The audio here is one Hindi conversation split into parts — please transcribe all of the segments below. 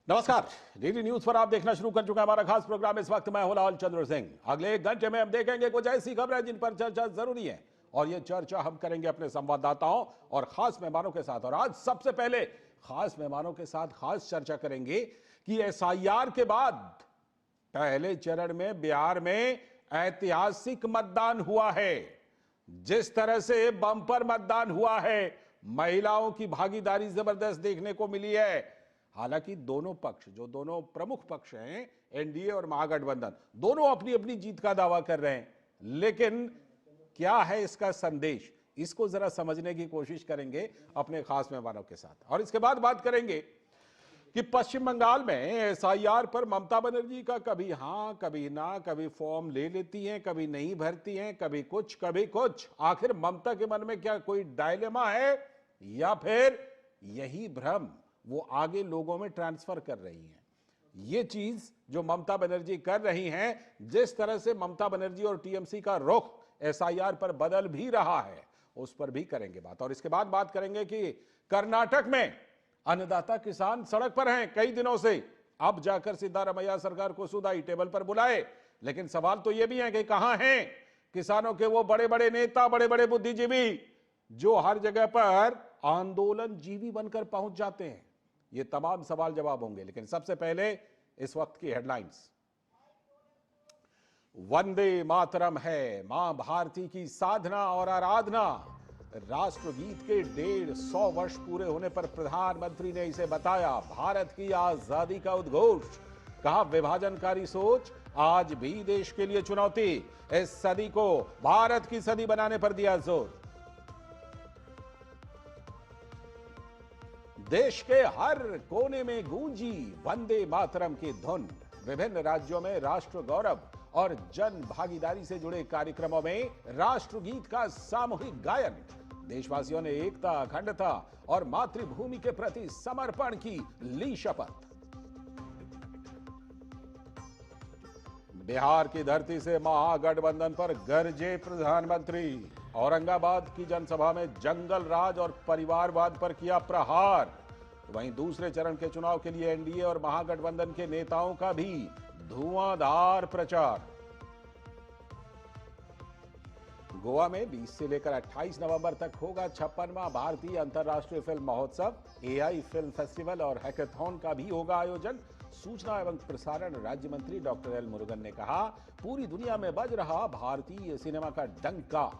नमस्कार। डीडी न्यूज पर आप देखना शुरू कर चुका है हमारा खास प्रोग्राम। इस वक्त मैं हूं लाल चंद्र सिंह। अगले 1 घंटे में हम देखेंगे कुछ ऐसी खबरें जिन पर चर्चा जरूरी है, और यह चर्चा हम करेंगे अपने संवाददाताओं और खास मेहमानों के साथ। और आज सबसे पहले खास मेहमानों के साथ खास चर्चा करेंगे कि एसआईआर के बाद पहले चरण में बिहार में ऐतिहासिक मतदान हुआ है। जिस तरह से बम्पर मतदान हुआ है, महिलाओं की भागीदारी जबरदस्त देखने को मिली है। हालांकि दोनों पक्ष, जो दोनों प्रमुख पक्ष हैं, एनडीए और महागठबंधन, दोनों अपनी अपनी जीत का दावा कर रहे हैं। लेकिन क्या है इसका संदेश, इसको जरा समझने की कोशिश करेंगे अपने खास मेहमानों के साथ। और इसके बाद बात करेंगे कि पश्चिम बंगाल में एसआईआर पर ममता बनर्जी का कभी हां कभी ना, कभी फॉर्म ले लेती हैं, कभी नहीं भरती हैं, कभी कुछ। आखिर ममता के मन में क्या कोई डायलेमा है, या फिर यही भ्रम वो आगे लोगों में ट्रांसफर कर रही हैं? ये चीज जो ममता बनर्जी कर रही हैं, जिस तरह से ममता बनर्जी और टीएमसी का रुख एसआईआर पर बदल भी रहा है, उस पर भी करेंगे बात। और इसके बाद बात करेंगे कि कर्नाटक में अन्नदाता किसान सड़क पर हैं कई दिनों से। अब जाकर सिद्धारमैया सरकार को सुधाई टेबल पर बुलाए, लेकिन सवाल तो यह भी है कि कहां हैं किसानों के वो बड़े बड़े नेता, बड़े बड़े बुद्धिजीवी जो हर जगह पर आंदोलन जीवी बनकर पहुंच जाते हैं? ये तमाम सवाल जवाब होंगे। लेकिन सबसे पहले इस वक्त की हेडलाइंस। वंदे मातरम है मां भारती की साधना और आराधना। राष्ट्रगीत के 150 वर्ष पूरे होने पर प्रधानमंत्री ने इसे बताया भारत की आजादी का उद्घोष। कहा विभाजनकारी सोच आज भी देश के लिए चुनौती। इस सदी को भारत की सदी बनाने पर दिया जोर। देश के हर कोने में गूंजी वंदे मातरम की धुन। विभिन्न राज्यों में राष्ट्र गौरव और जन भागीदारी से जुड़े कार्यक्रमों में राष्ट्रगीत का सामूहिक गायन। देशवासियों ने एकता, अखंडता और मातृभूमि के प्रति समर्पण की ली शपथ। बिहार की धरती से महागठबंधन पर गरजे प्रधानमंत्री। औरंगाबाद की जनसभा में जंगल राज और परिवारवाद पर किया प्रहार। वहीं दूसरे चरण के चुनाव के लिए एनडीए और महागठबंधन के नेताओं का भी धुआंधार प्रचार। गोवा में 20 से लेकर 28 नवंबर तक होगा 56वां भारतीय अंतर्राष्ट्रीय फिल्म महोत्सव। एआई फिल्म फेस्टिवल और हैकाथॉन का भी होगा आयोजन। सूचना एवं प्रसारण राज्य मंत्री डॉक्टर एल मुरुगन ने कहा, पूरी दुनिया में बज रहा भारतीय सिनेमा का डंका।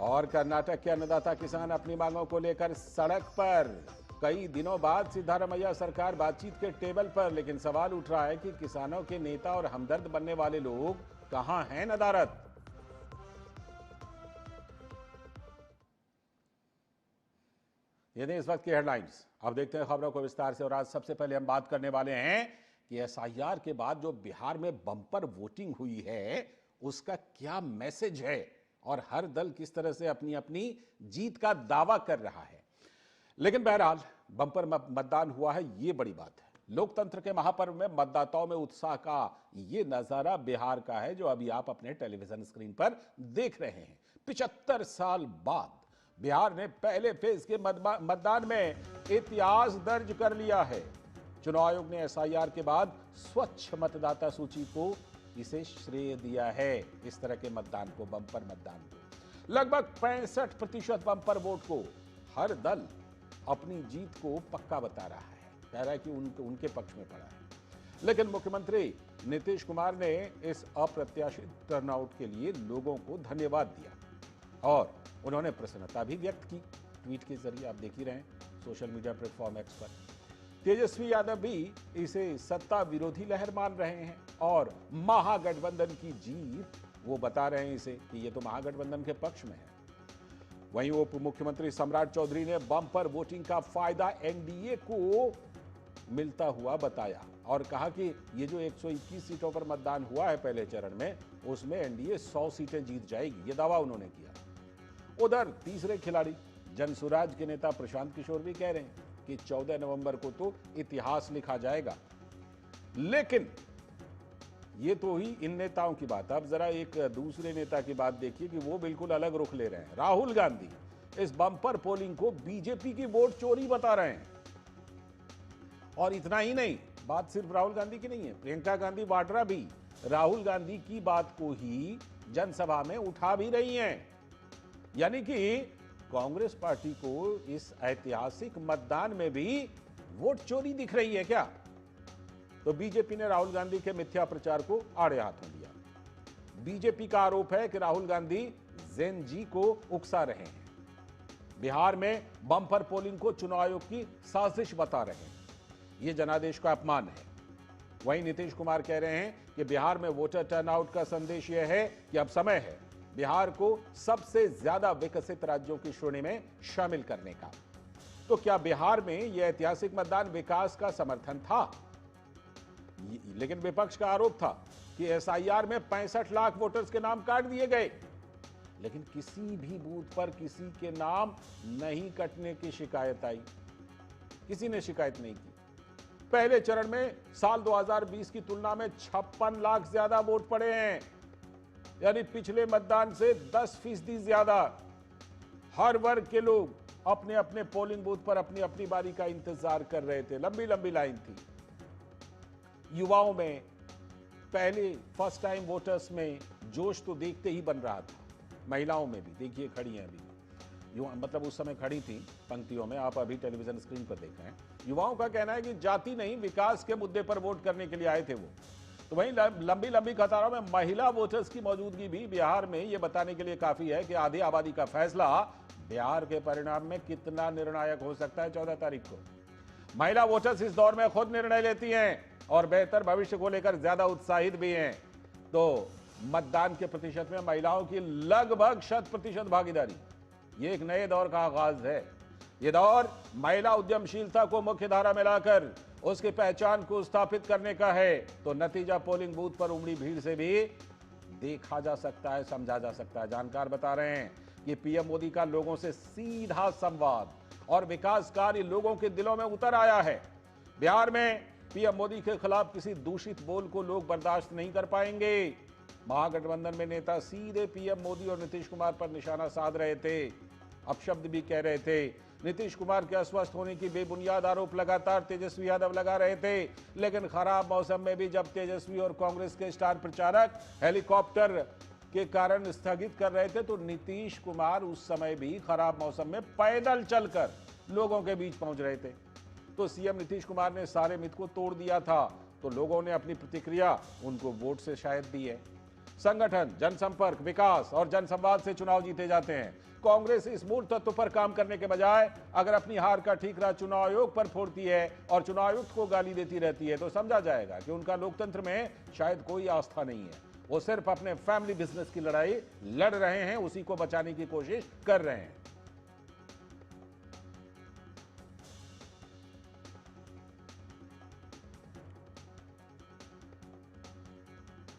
और कर्नाटक के अन्नदाता किसान अपनी मांगों को लेकर सड़क पर। कई दिनों बाद सिद्धारमैया सरकार बातचीत के टेबल पर, लेकिन सवाल उठ रहा है कि किसानों के नेता और हमदर्द बनने वाले लोग कहां हैं नदारत? ये नहीं इस वक्त की हेडलाइंस। अब देखते हैं खबरों को विस्तार से। और आज सबसे पहले हम बात करने वाले हैं कि एसआईआर के बाद जो बिहार में बम्पर वोटिंग हुई है, उसका क्या मैसेज है और हर दल किस तरह से अपनी अपनी जीत का दावा कर रहा है। लेकिन बहरहाल बम्पर मतदान हुआ है, ये बड़ी बात है। लोकतंत्र के महापर्व में मतदाताओं में उत्साह का ये नजारा बिहार का है, जो अभी आप अपने टेलीविजन स्क्रीन पर देख रहे हैं। 75 साल बाद बिहार ने पहले फेज के मतदान में इतिहास दर्ज कर लिया है। चुनाव आयोग ने एसआईआर के बाद स्वच्छ मतदाता सूची को इसे श्रेय दिया है। इस तरह के मतदान को, बम्पर मतदान को, लगभग 65% बम्पर वोट को हर दल अपनी जीत को पक्का बता रहा है, कह रहा है कि उनके पक्ष में पड़ा है। लेकिन मुख्यमंत्री नीतीश कुमार ने इस अप्रत्याशित टर्नआउट के लिए लोगों को धन्यवाद दिया और उन्होंने प्रसन्नता भी व्यक्त की। ट्वीट के जरिए आप देख ही रहे हैं सोशल मीडिया प्लेटफॉर्म एक्स पर। तेजस्वी यादव भी इसे सत्ता विरोधी लहर मान रहे हैं और महागठबंधन की जीत वो बता रहे हैं इसे कि ये तो महागठबंधन के पक्ष में है। वहीं उप मुख्यमंत्री सम्राट चौधरी ने बम्पर वोटिंग का फायदा एनडीए को मिलता हुआ बताया और कहा कि ये जो 121 सीटों पर मतदान हुआ है पहले चरण में, उसमें एनडीए 100 सीटें जीत जाएगी, ये दावा उन्होंने किया। उधर तीसरे खिलाड़ी जनसुराज के नेता प्रशांत किशोर भी कह रहे हैं कि 14 नवंबर को तो इतिहास लिखा जाएगा। लेकिन ये तो ही इन नेताओं की बात। अब जरा एक दूसरे नेता की बात देखिए कि वो बिल्कुल अलग रुख ले रहे हैं। राहुल गांधी इस बम्पर पोलिंग को बीजेपी की वोट चोरी बता रहे हैं। और इतना ही नहीं, बात सिर्फ राहुल गांधी की नहीं है, प्रियंका गांधी वाड्रा भी राहुल गांधी की बात को ही जनसभा में उठा भी रही हैं। यानी कि कांग्रेस पार्टी को इस ऐतिहासिक मतदान में भी वोट चोरी दिख रही है क्या? तो बीजेपी ने राहुल गांधी के मिथ्या प्रचार को आड़े हाथों लिया। बीजेपी का आरोप है कि राहुल गांधी जेन जी को उकसा रहे हैं, बिहार में बम्पर पोलिंग को चुनाव आयोग की साजिश बता रहे हैं। यह जनादेश का अपमान है। वहीं नीतीश कुमार कह रहे हैं कि बिहार में वोटर टर्नआउट का संदेश यह है कि अब समय है बिहार को सबसे ज्यादा विकसित राज्यों की श्रेणी में शामिल करने का। तो क्या बिहार में यह ऐतिहासिक मतदान विकास का समर्थन था? लेकिन विपक्ष का आरोप था कि एसआईआर में 65 लाख वोटर्स के नाम काट दिए गए, लेकिन किसी भी बूथ पर किसी के नाम नहीं कटने की शिकायत आई। किसी ने शिकायत नहीं की। पहले चरण में साल 2020 की तुलना में 56 लाख ज्यादा वोट पड़े हैं, यानी पिछले मतदान से 10% ज्यादा। हर वर्ग के लोग अपने अपने पोलिंग बूथ पर अपनी अपनी बारी का इंतजार कर रहे थे। लंबी लंबी लाइन थी। युवाओं में, पहले फर्स्ट टाइम वोटर्स में जोश तो देखते ही बन रहा था। महिलाओं में भी देखिए खड़ी हैं अभी, मतलब उस समय खड़ी थी पंक्तियों में, आप अभी टेलीविजन स्क्रीन पर देख रहे हैं। युवाओं का कहना है कि जाति नहीं विकास के मुद्दे पर वोट करने के लिए आए थे वो। तो वहीं लंबी लंबी कतारों में महिला वोटर्स की मौजूदगी भी बिहार में ये बताने के लिए काफी है कि आधी आबादी का फैसला बिहार के परिणाम में कितना निर्णायक हो सकता है 14 तारीख को। महिला वोटर्स इस दौर में खुद निर्णय लेती हैं और बेहतर भविष्य को लेकर ज्यादा उत्साहित भी हैं। तो मतदान के प्रतिशत में महिलाओं की लगभग 100% भागीदारी, ये एक नए दौर का आगाज है। ये दौर महिला उद्यमशीलता को मुख्य धारा में लाकर उसकी पहचान को स्थापित करने का है। तो नतीजा पोलिंग बूथ पर उमड़ी भीड़ से भी देखा जा सकता है, समझा जा सकता है। जानकार बता रहे हैं कि पीएम मोदी का लोगों से सीधा संवाद और विकास कार्य लोगों के दिलों में उतर आया है। बिहार में पीएम मोदी के खिलाफ किसी दूषित बोल को लोग बर्दाश्त नहीं कर पाएंगे। महागठबंधन में नेता सीधे पीएम मोदी और नीतीश कुमार पर निशाना साध रहे थे, अपशब्द भी कह रहे थे। नीतीश कुमार के अस्वस्थ होने की बेबुनियाद आरोप लगातार तेजस्वी यादव लगा रहे थे, लेकिन खराब मौसम में भी जब तेजस्वी और कांग्रेस के स्टार प्रचारक हेलीकॉप्टर के कारण स्थगित कर रहे थे, तो नीतीश कुमार उस समय भी खराब मौसम में पैदल चलकर लोगों के बीच पहुंच रहे थे। तो सीएम नीतीश कुमार ने सारे मिथ को तोड़ दिया था। तो लोगों ने अपनी प्रतिक्रिया उनको वोट से शायद दी है। संगठन, जनसंपर्क, विकास और जनसंवाद से चुनाव जीते जाते हैं। कांग्रेस इस मूल तत्व पर काम करने के बजाय अगर अपनी हार का ठीकरा चुनाव आयोग पर फोड़ती है और चुनाव आयुक्त को गाली देती रहती है, तो समझा जाएगा कि उनका लोकतंत्र में शायद कोई आस्था नहीं है। वो सिर्फ अपने फैमिली बिजनेस की लड़ाई लड़ रहे हैं, उसी को बचाने की कोशिश कर रहे हैं।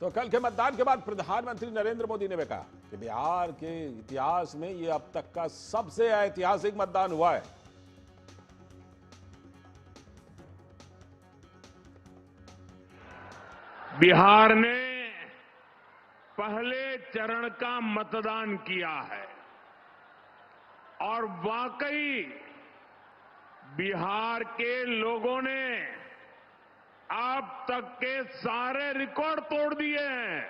तो कल के मतदान के बाद प्रधानमंत्री नरेंद्र मोदी ने भी कहा कि बिहार के इतिहास में यह अब तक का सबसे ऐतिहासिक मतदान हुआ है। बिहार ने पहले चरण का मतदान किया है और वाकई बिहार के लोगों ने अब तक के सारे रिकॉर्ड तोड़ दिए हैं।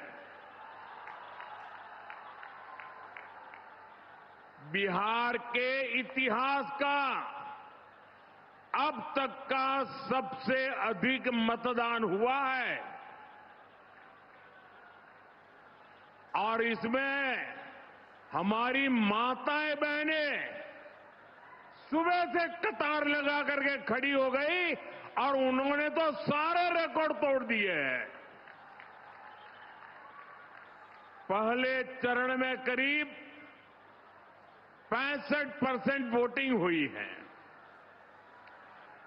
बिहार के इतिहास का अब तक का सबसे अधिक मतदान हुआ है और इसमें हमारी माताएं बहनें सुबह से कतार लगा करके खड़ी हो गई और उन्होंने तो सारे रिकॉर्ड तोड़ दिए हैं। पहले चरण में करीब 65% वोटिंग हुई है।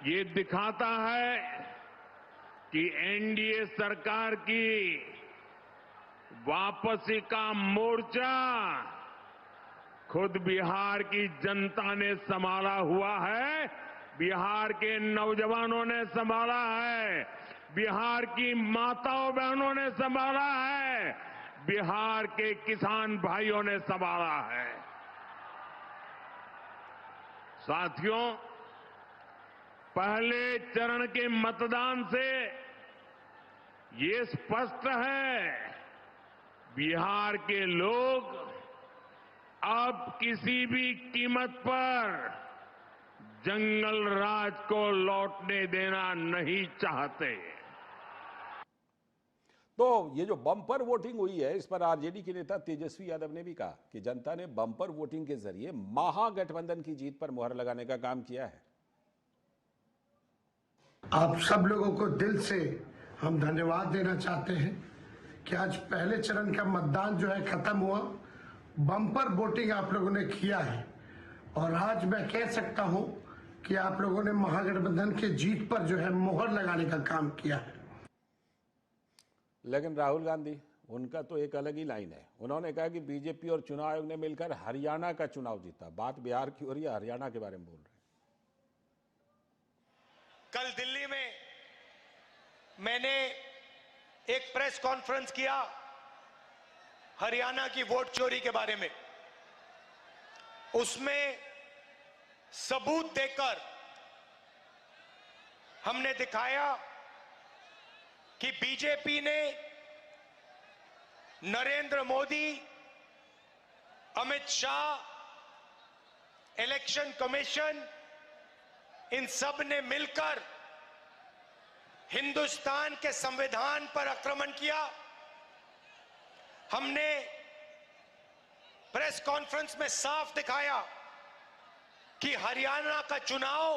ये दिखाता है कि एनडीए सरकार की वापसी का मोर्चा खुद बिहार की जनता ने संभाला हुआ है, बिहार के नौजवानों ने संभाला है, बिहार की माताओं बहनों ने संभाला है, बिहार के किसान भाइयों ने संभाला है। साथियों, पहले चरण के मतदान से ये स्पष्ट है, बिहार के लोग अब किसी भी कीमत पर जंगल राज को लौटने देना नहीं चाहते। तो ये जो बम्पर वोटिंग हुई है, इस पर आरजेडी के नेता तेजस्वी यादव ने भी कहा कि जनता ने बम्पर वोटिंग के जरिए महागठबंधन की जीत पर मुहर लगाने का काम किया है। आप सब लोगों को दिल से हम धन्यवाद देना चाहते हैं कि आज पहले चरण का मतदान जो है खत्म हुआ, बम्पर वोटिंग आप लोगों ने किया है और आज मैं कह सकता हूं कि आप लोगों ने महागठबंधन के जीत पर जो है मुहर लगाने का काम किया है। लेकिन राहुल गांधी, उनका तो एक अलग ही लाइन है। उन्होंने कहा कि बीजेपी और चुनाव आयोग ने मिलकर हरियाणा का चुनाव जीता। बात बिहार की हो रही है, हरियाणा के बारे में बोल रहे हैं। कल दिल्ली में मैंने एक प्रेस कॉन्फ्रेंस किया हरियाणा की वोट चोरी के बारे में। उसमें सबूत देकर हमने दिखाया कि बीजेपी ने नरेंद्र मोदी, अमित शाह, इलेक्शन कमीशन, इन सब ने मिलकर हिंदुस्तान के संविधान पर आक्रमण किया। हमने प्रेस कॉन्फ्रेंस में साफ दिखाया कि हरियाणा का चुनाव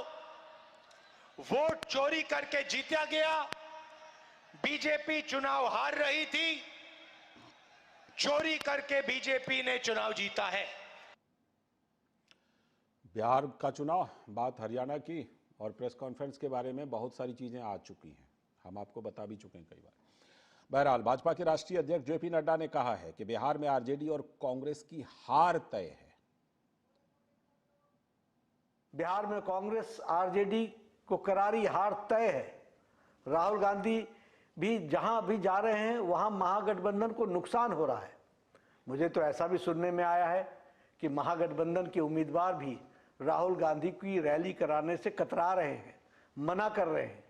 वोट चोरी करके जीता गया। बीजेपी चुनाव हार रही थी, चोरी करके बीजेपी ने चुनाव जीता है। बिहार का चुनाव, बात हरियाणा की, और प्रेस कॉन्फ्रेंस के बारे में बहुत सारी चीजें आ चुकी हैं, हम आपको बता भी चुके हैं कई बार। बहरहाल, भाजपा के राष्ट्रीय अध्यक्ष जेपी नड्डा ने कहा है कि बिहार में आरजेडी और कांग्रेस की हार तय है। बिहार में कांग्रेस आरजेडी को करारी हार तय है। राहुल गांधी भी जहां भी जा रहे हैं वहां महागठबंधन को नुकसान हो रहा है। मुझे तो ऐसा भी सुनने में आया है कि महागठबंधन के उम्मीदवार भी राहुल गांधी की रैली कराने से कतरा रहे हैं, मना कर रहे हैं।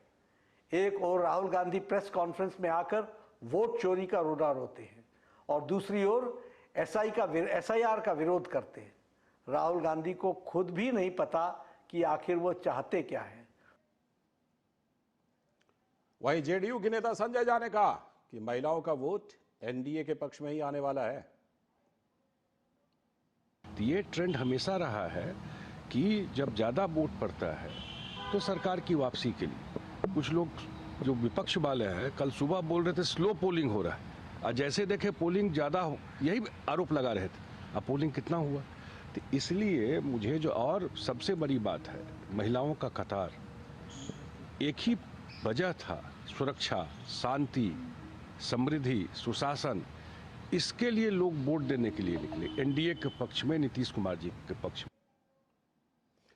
एक और राहुल गांधी प्रेस कॉन्फ्रेंस में आकर वोट चोरी का रोना रोते हैं और दूसरी ओर एसआईआर का विरोध करते हैं। राहुल गांधी को खुद भी नहीं पता कि आखिर वो चाहते क्या है। वहीं जेडीयू के नेता संजय झा ने कहा कि महिलाओं का वोट एनडीए के पक्ष में ही आने वाला है। ये ट्रेंड हमेशा रहा है कि जब ज्यादा वोट पड़ता है तो सरकार की वापसी के लिए कुछ लोग जो विपक्ष वाले हैं कल सुबह बोल रहे थे स्लो पोलिंग हो रहा है, और जैसे देखे पोलिंग ज्यादा हो, यही आरोप लगा रहे थे। अब पोलिंग कितना हुआ? तो इसलिए मुझे जो और सबसे बड़ी बात है, महिलाओं का कतार, एक ही वजह था, सुरक्षा, शांति, समृद्धि, सुशासन। इसके लिए लोग वोट देने के लिए निकले एनडीए के पक्ष में, नीतीश कुमार जी के पक्ष में।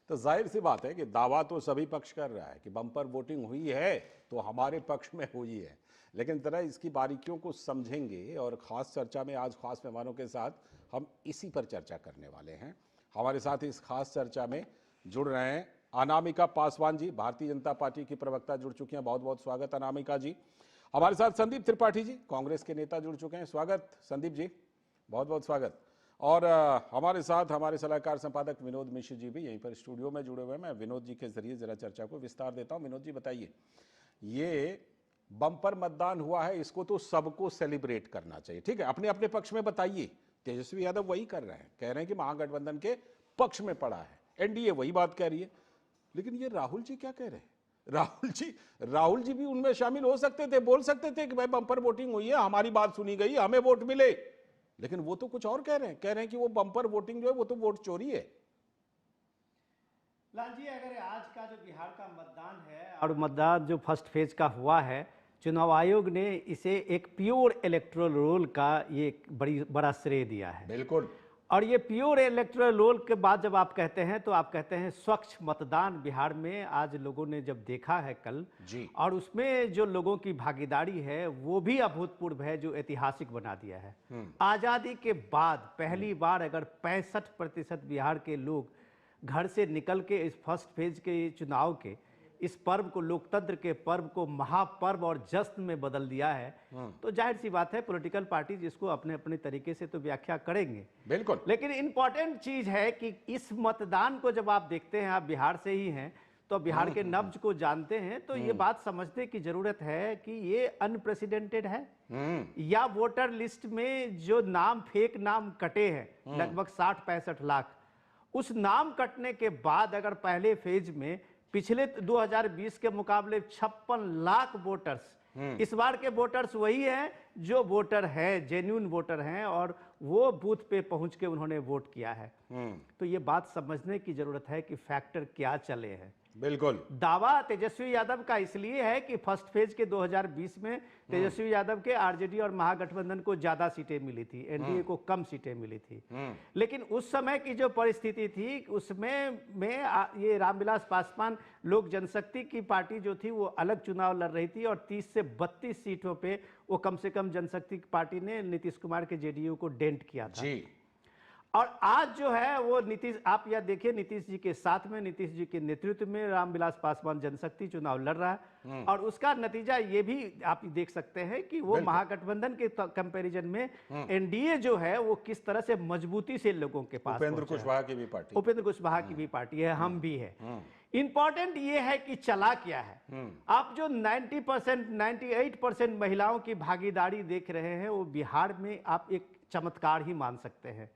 तो जाहिर सी बात है कि दावा तो सभी पक्ष कर रहा है कि बम्पर वोटिंग हुई है तो हमारे पक्ष में हुई है, लेकिन जरा इसकी बारीकियों को समझेंगे और खास चर्चा में आज खास मेहमानों के साथ हम इसी पर चर्चा करने वाले हैं। हमारे साथ इस खास चर्चा में जुड़ रहे हैं अनामिका पासवान जी, भारतीय जनता पार्टी की प्रवक्ता जुड़ चुकी हैं। बहुत बहुत स्वागत अनामिका जी। हमारे साथ संदीप त्रिपाठी जी, कांग्रेस के नेता जुड़ चुके हैं। स्वागत संदीप जी, बहुत बहुत स्वागत। और हमारे साथ हमारे सलाहकार संपादक विनोद मिश्र जी भी यहीं पर स्टूडियो में जुड़े हुए हैं। मैं विनोद जी के जरिए जरा चर्चा को विस्तार देता हूं। विनोद जी बताइए, ये बम्पर मतदान हुआ है, इसको तो सबको सेलिब्रेट करना चाहिए, ठीक है, अपने अपने पक्ष में बताइए। तेजस्वी यादव वही कर रहे हैं, कह रहे हैं कि महागठबंधन के पक्ष में पड़ा है, एनडीए वही बात कह रही है। लेकिन ये राहुल जी क्या कह रहे हैं? राहुल जी भी उनमें शामिल हो सकते थे, बोल सकते थे कि भाई बम्पर वोटिंग हुई है, हमारी बात सुनी गई, हमें वोट मिले। लेकिन वो तो कुछ और कह रहे हैं कि वो बम्पर वोटिंग जो है वो तो वोट चोरी है। लाल जी, अगर आज का जो बिहार का मतदान है और मतदान जो फर्स्ट फेज का हुआ है, चुनाव आयोग ने इसे एक प्योर इलेक्टोरल रोल का ये बड़ा श्रेय दिया है। बिल्कुल। और ये प्योर इलेक्टोरल रोल के बाद जब आप कहते हैं तो आप कहते हैं स्वच्छ मतदान बिहार में आज लोगों ने जब देखा है कल जी, और उसमें जो लोगों की भागीदारी है वो भी अभूतपूर्व है, जो ऐतिहासिक बना दिया है। आज़ादी के बाद पहली बार अगर 65% बिहार के लोग घर से निकल के इस फर्स्ट फेज के चुनाव के इस पर्व को, लोकतंत्र के पर्व को महापर्व और जश्न में बदल दिया है, तो जाहिर सी बात है पॉलिटिकल पार्टीज इसको अपने अपने तरीके से तो व्याख्या करेंगे। बिल्कुल। लेकिन इंपॉर्टेंट चीज है कि इस मतदान को जब आप देखते हैं, आप बिहार से ही हैं तो बिहार के नब्ज को जानते हैं, तो ये बात समझने की जरूरत है कि ये अनप्रेसिडेंटेड है या वोटर लिस्ट में जो नाम, फेक नाम कटे हैं लगभग 60-65 लाख, उस नाम कटने के बाद अगर पहले फेज में पिछले 2020 के मुकाबले 56 लाख वोटर्स, इस बार के वोटर्स वही हैं जो वोटर हैं, जेन्युइन वोटर हैं और वो बूथ पे पहुंच के उन्होंने वोट किया है। तो ये बात समझने की जरूरत है कि फैक्टर क्या चले हैं। बिल्कुल। दावा तेजस्वी यादव का इसलिए है कि फर्स्ट फेज के 2020 में तेजस्वी यादव के आरजेडी और महागठबंधन को ज्यादा सीटें मिली थी, एनडीए को कम सीटें मिली थी। लेकिन उस समय की जो परिस्थिति थी उसमें ये रामविलास पासवान लोक जनशक्ति की पार्टी जो थी वो अलग चुनाव लड़ रही थी और 30 से 32 सीटों पे वो कम से कम जनशक्ति की पार्टी ने नीतीश कुमार के जेडीयू को डेंट किया था जी। और आज जो है वो नीतीश, आप यह देखिए नीतीश जी के साथ में, नीतीश जी के नेतृत्व में रामविलास पासवान जनशक्ति चुनाव लड़ रहा है और उसका नतीजा ये भी आप देख सकते हैं कि वो महागठबंधन के कंपैरिजन में एनडीए जो है वो किस तरह से मजबूती से लोगों के पास, उपेंद्र कुशवाहा की भी पार्टी, उपेंद्र कुशवाहा की भी पार्टी है, हम भी है। इंपॉर्टेंट ये है कि चला क्या है। आप जो 90%, 98% महिलाओं की भागीदारी देख रहे हैं वो बिहार में आप एक चमत्कार ही मान सकते हैं।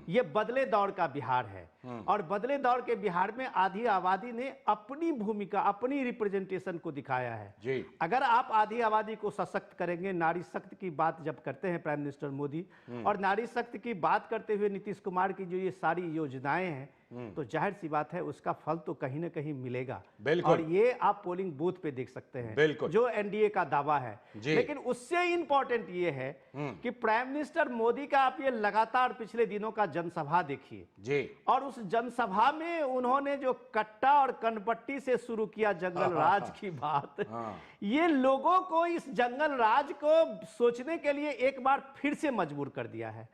ये बदले दौर का बिहार है और बदले दौर के बिहार में आधी आबादी ने अपनी भूमिका, अपनी रिप्रेजेंटेशन को दिखाया है जी। अगर आप आधी आबादी को सशक्त करेंगे, नारी शक्ति की बात जब करते हैं प्राइम मिनिस्टर मोदी और नारी शक्ति की बात करते हुए नीतीश कुमार की जो ये सारी योजनाएं हैं, तो जाहिर सी बात है उसका फल तो कहीं ना कहीं मिलेगा। और ये आप पोलिंग बूथ पे देख सकते हैं जो एनडीए का दावा है। लेकिन उससे इंपॉर्टेंट ये है कि प्राइम मिनिस्टर मोदी का आप ये लगातार पिछले दिनों का जनसभा देखिए जी, और उस जनसभा में उन्होंने जो कट्टा और कनपट्टी से शुरू किया जंगल राज की बात, ये लोगों को इस जंगल राज को सोचने के लिए एक बार फिर से मजबूर कर दिया है।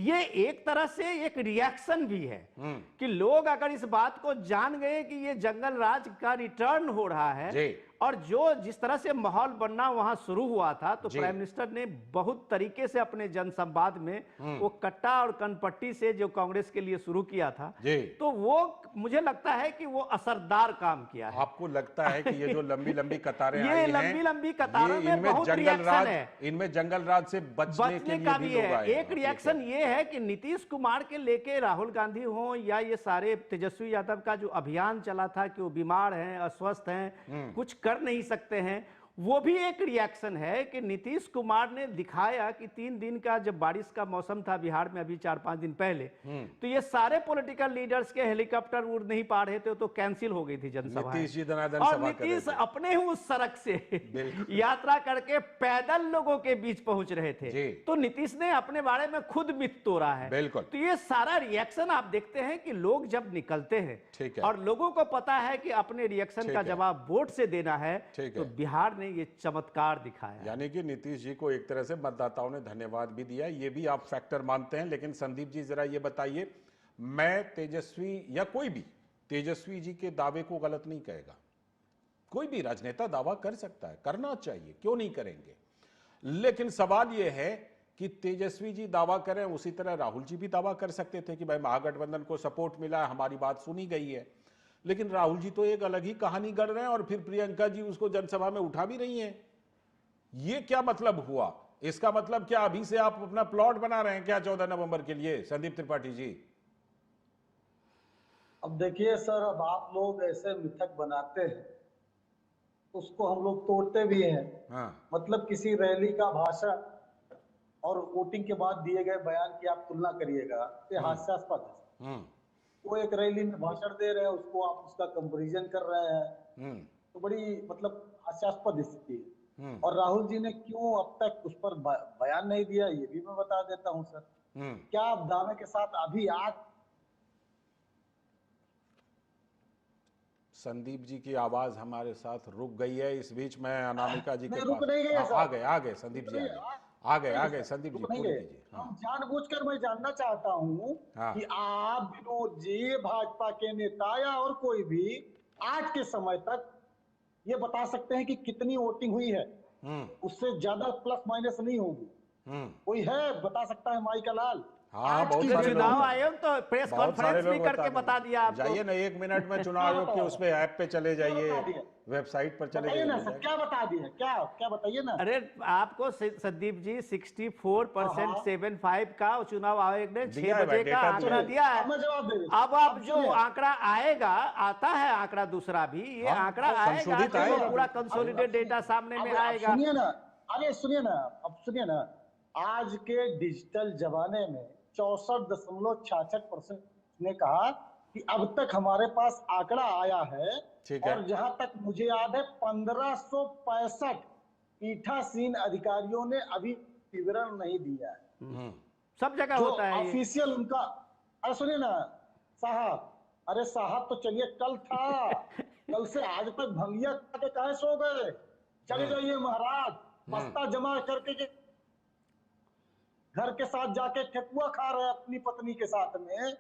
ये एक तरह से एक रिएक्शन भी है कि लोग अगर इस बात को जान गए कि ये जंगल राज का रिटर्न हो रहा है और जो जिस तरह से माहौल बनना वहां शुरू हुआ था, तो प्राइम मिनिस्टर ने बहुत तरीके से अपने जनसंवाद में वो कट्टा और कनपट्टी से जो कांग्रेस के लिए शुरू किया था, तो वो मुझे लगता है कि वो असरदार काम किया है। आपको लगता है कि ये जो लंबी लंबी कतारें ये लंबी लंबी कतारों में बहुत रिएक्शन है, इनमें जंगल राज से बचने का भी है। एक रिएक्शन ये है कि नीतीश कुमार के लेके राहुल गांधी हो या ये सारे तेजस्वी यादव का जो अभियान चला था कि वो बीमार हैं, अस्वस्थ हैं, कुछ कर नहीं सकते हैं, वो भी एक रिएक्शन है कि नीतीश कुमार ने दिखाया कि 3 दिन का जब बारिश का मौसम था बिहार में अभी 4-5 दिन पहले, तो ये सारे पॉलिटिकल लीडर्स के हेलीकॉप्टर उड़ नहीं पा रहे थे, तो कैंसिल हो गई थी जनसभा। और नीतीश अपने ही उस सड़क से यात्रा करके पैदल लोगों के बीच पहुंच रहे थे, तो नीतीश ने अपने बारे में खुद मिथ तोड़ा है। तो ये सारा रिएक्शन आप देखते हैं कि लोग जब निकलते हैं और लोगों को पता है कि अपने रिएक्शन का जवाब वोट से देना है, तो बिहार ने ये चमत्कार दिखाया। यानी कि नीतीश जी को एक तरह से मतदाताओं ने धन्यवाद भी दिया, ये भी आप फैक्टर मानते हैं। लेकिन संदीप जी जरा ये बताइए, मैं तेजस्वी या कोई भी तेजस्वी जी के दावे को गलत नहीं कहेगा, कोई भी राजनेता दावा कर सकता है, करना चाहिए, क्यों नहीं करेंगे। लेकिन सवाल यह है कि तेजस्वी जी दावा करें, उसी तरह राहुल जी भी दावा कर सकते थे कि भाई महागठबंधन को सपोर्ट मिला, हमारी बात सुनी गई है। लेकिन राहुल जी तो एक अलग ही कहानी गढ़ रहे हैं और फिर प्रियंका जी उसको जनसभा में उठा भी रही हैं। ये क्या मतलब हुआ? इसका मतलब क्या अभी से आप अपना प्लॉट बना रहे हैं क्या 14 नवंबर के लिए, संदीप त्रिपाठी जी? अब देखिए सर, अब आप लोग ऐसे मिथक बनाते हैं उसको हम लोग तोड़ते भी हैं। मतलब किसी रैली का भाषण और वोटिंग के बाद दिए गए बयान की आप तुलना करिएगा, ये हास्यास्पद है। वो एक रैली में भाषण दे रहे हैं, उसको आप उसका कंपैरिजन कर रहे हैं, तो बड़ी मतलब हास्यास्पद स्थिति है। और राहुल जी ने क्यों अब तक उस पर बयान नहीं दिया, ये भी मैं बता देता हूं सर। क्या आप दावे के साथ अभी आज संदीप जी की आवाज हमारे साथ रुक गई है, इस बीच में अनामिका जी के पास आ गए संदीप जी आ गए संदीप जी पूरी कीजिए। हम जानबूझकर मैं जानना चाहता हूँ कि आप विनोद जी, भाजपा के नेता या और कोई भी आज के समय तक ये बता सकते हैं कि कितनी वोटिंग हुई है, उससे ज्यादा प्लस माइनस नहीं होगी। कोई है बता सकता है माई का लाल? हाँ, बहुत तो सारे चुनाव लोग आयोग तो प्रेस बहुत सारे कॉन्फ्रेंस भी लोग करके बता दिया आपको। जाइए ना 1 मिनट में चुनाव आयोग के उस पे ऐप पे चले जाइए, वेबसाइट पर चले बताइए ना जाइए। सर, क्या बता दिए, क्या क्या बताइए ना। अरे आपको संदीप जी 64% 75 का चुनाव आयोग ने 6 बजे का आंकड़ा दिया है। मैं जवाब दे देता अब आप जो आंकड़ा आएगा, आता है आंकड़ा दूसरा भी, ये आंकड़ा आएगा संशोधित तो आएगा। पूरा कंसोलिडेट डेटा सामने में आएगा। सुनिए ना, अरे सुनिए ना, अब सुनिए ना, आज के डिजिटल जमाने में 64.66% ने कहा कि अब तक हमारे पास आंकड़ा आया है, और जहां तक मुझे याद है 1565 पीठासीन अधिकारियों ने अभी विवरण नहीं दिया है। सब जगह जो होता है ऑफिशियल उनका। अरे सुनिए ना साहब, अरे साहब तो चलिए, कल था कल से आज तक भंगिया के कहे सो गए? चले जाइए महाराज, बस्ता जमा करके घर के साथ जाके ठेकुआ खा रहे हैं अपनी पत्नी के साथ में,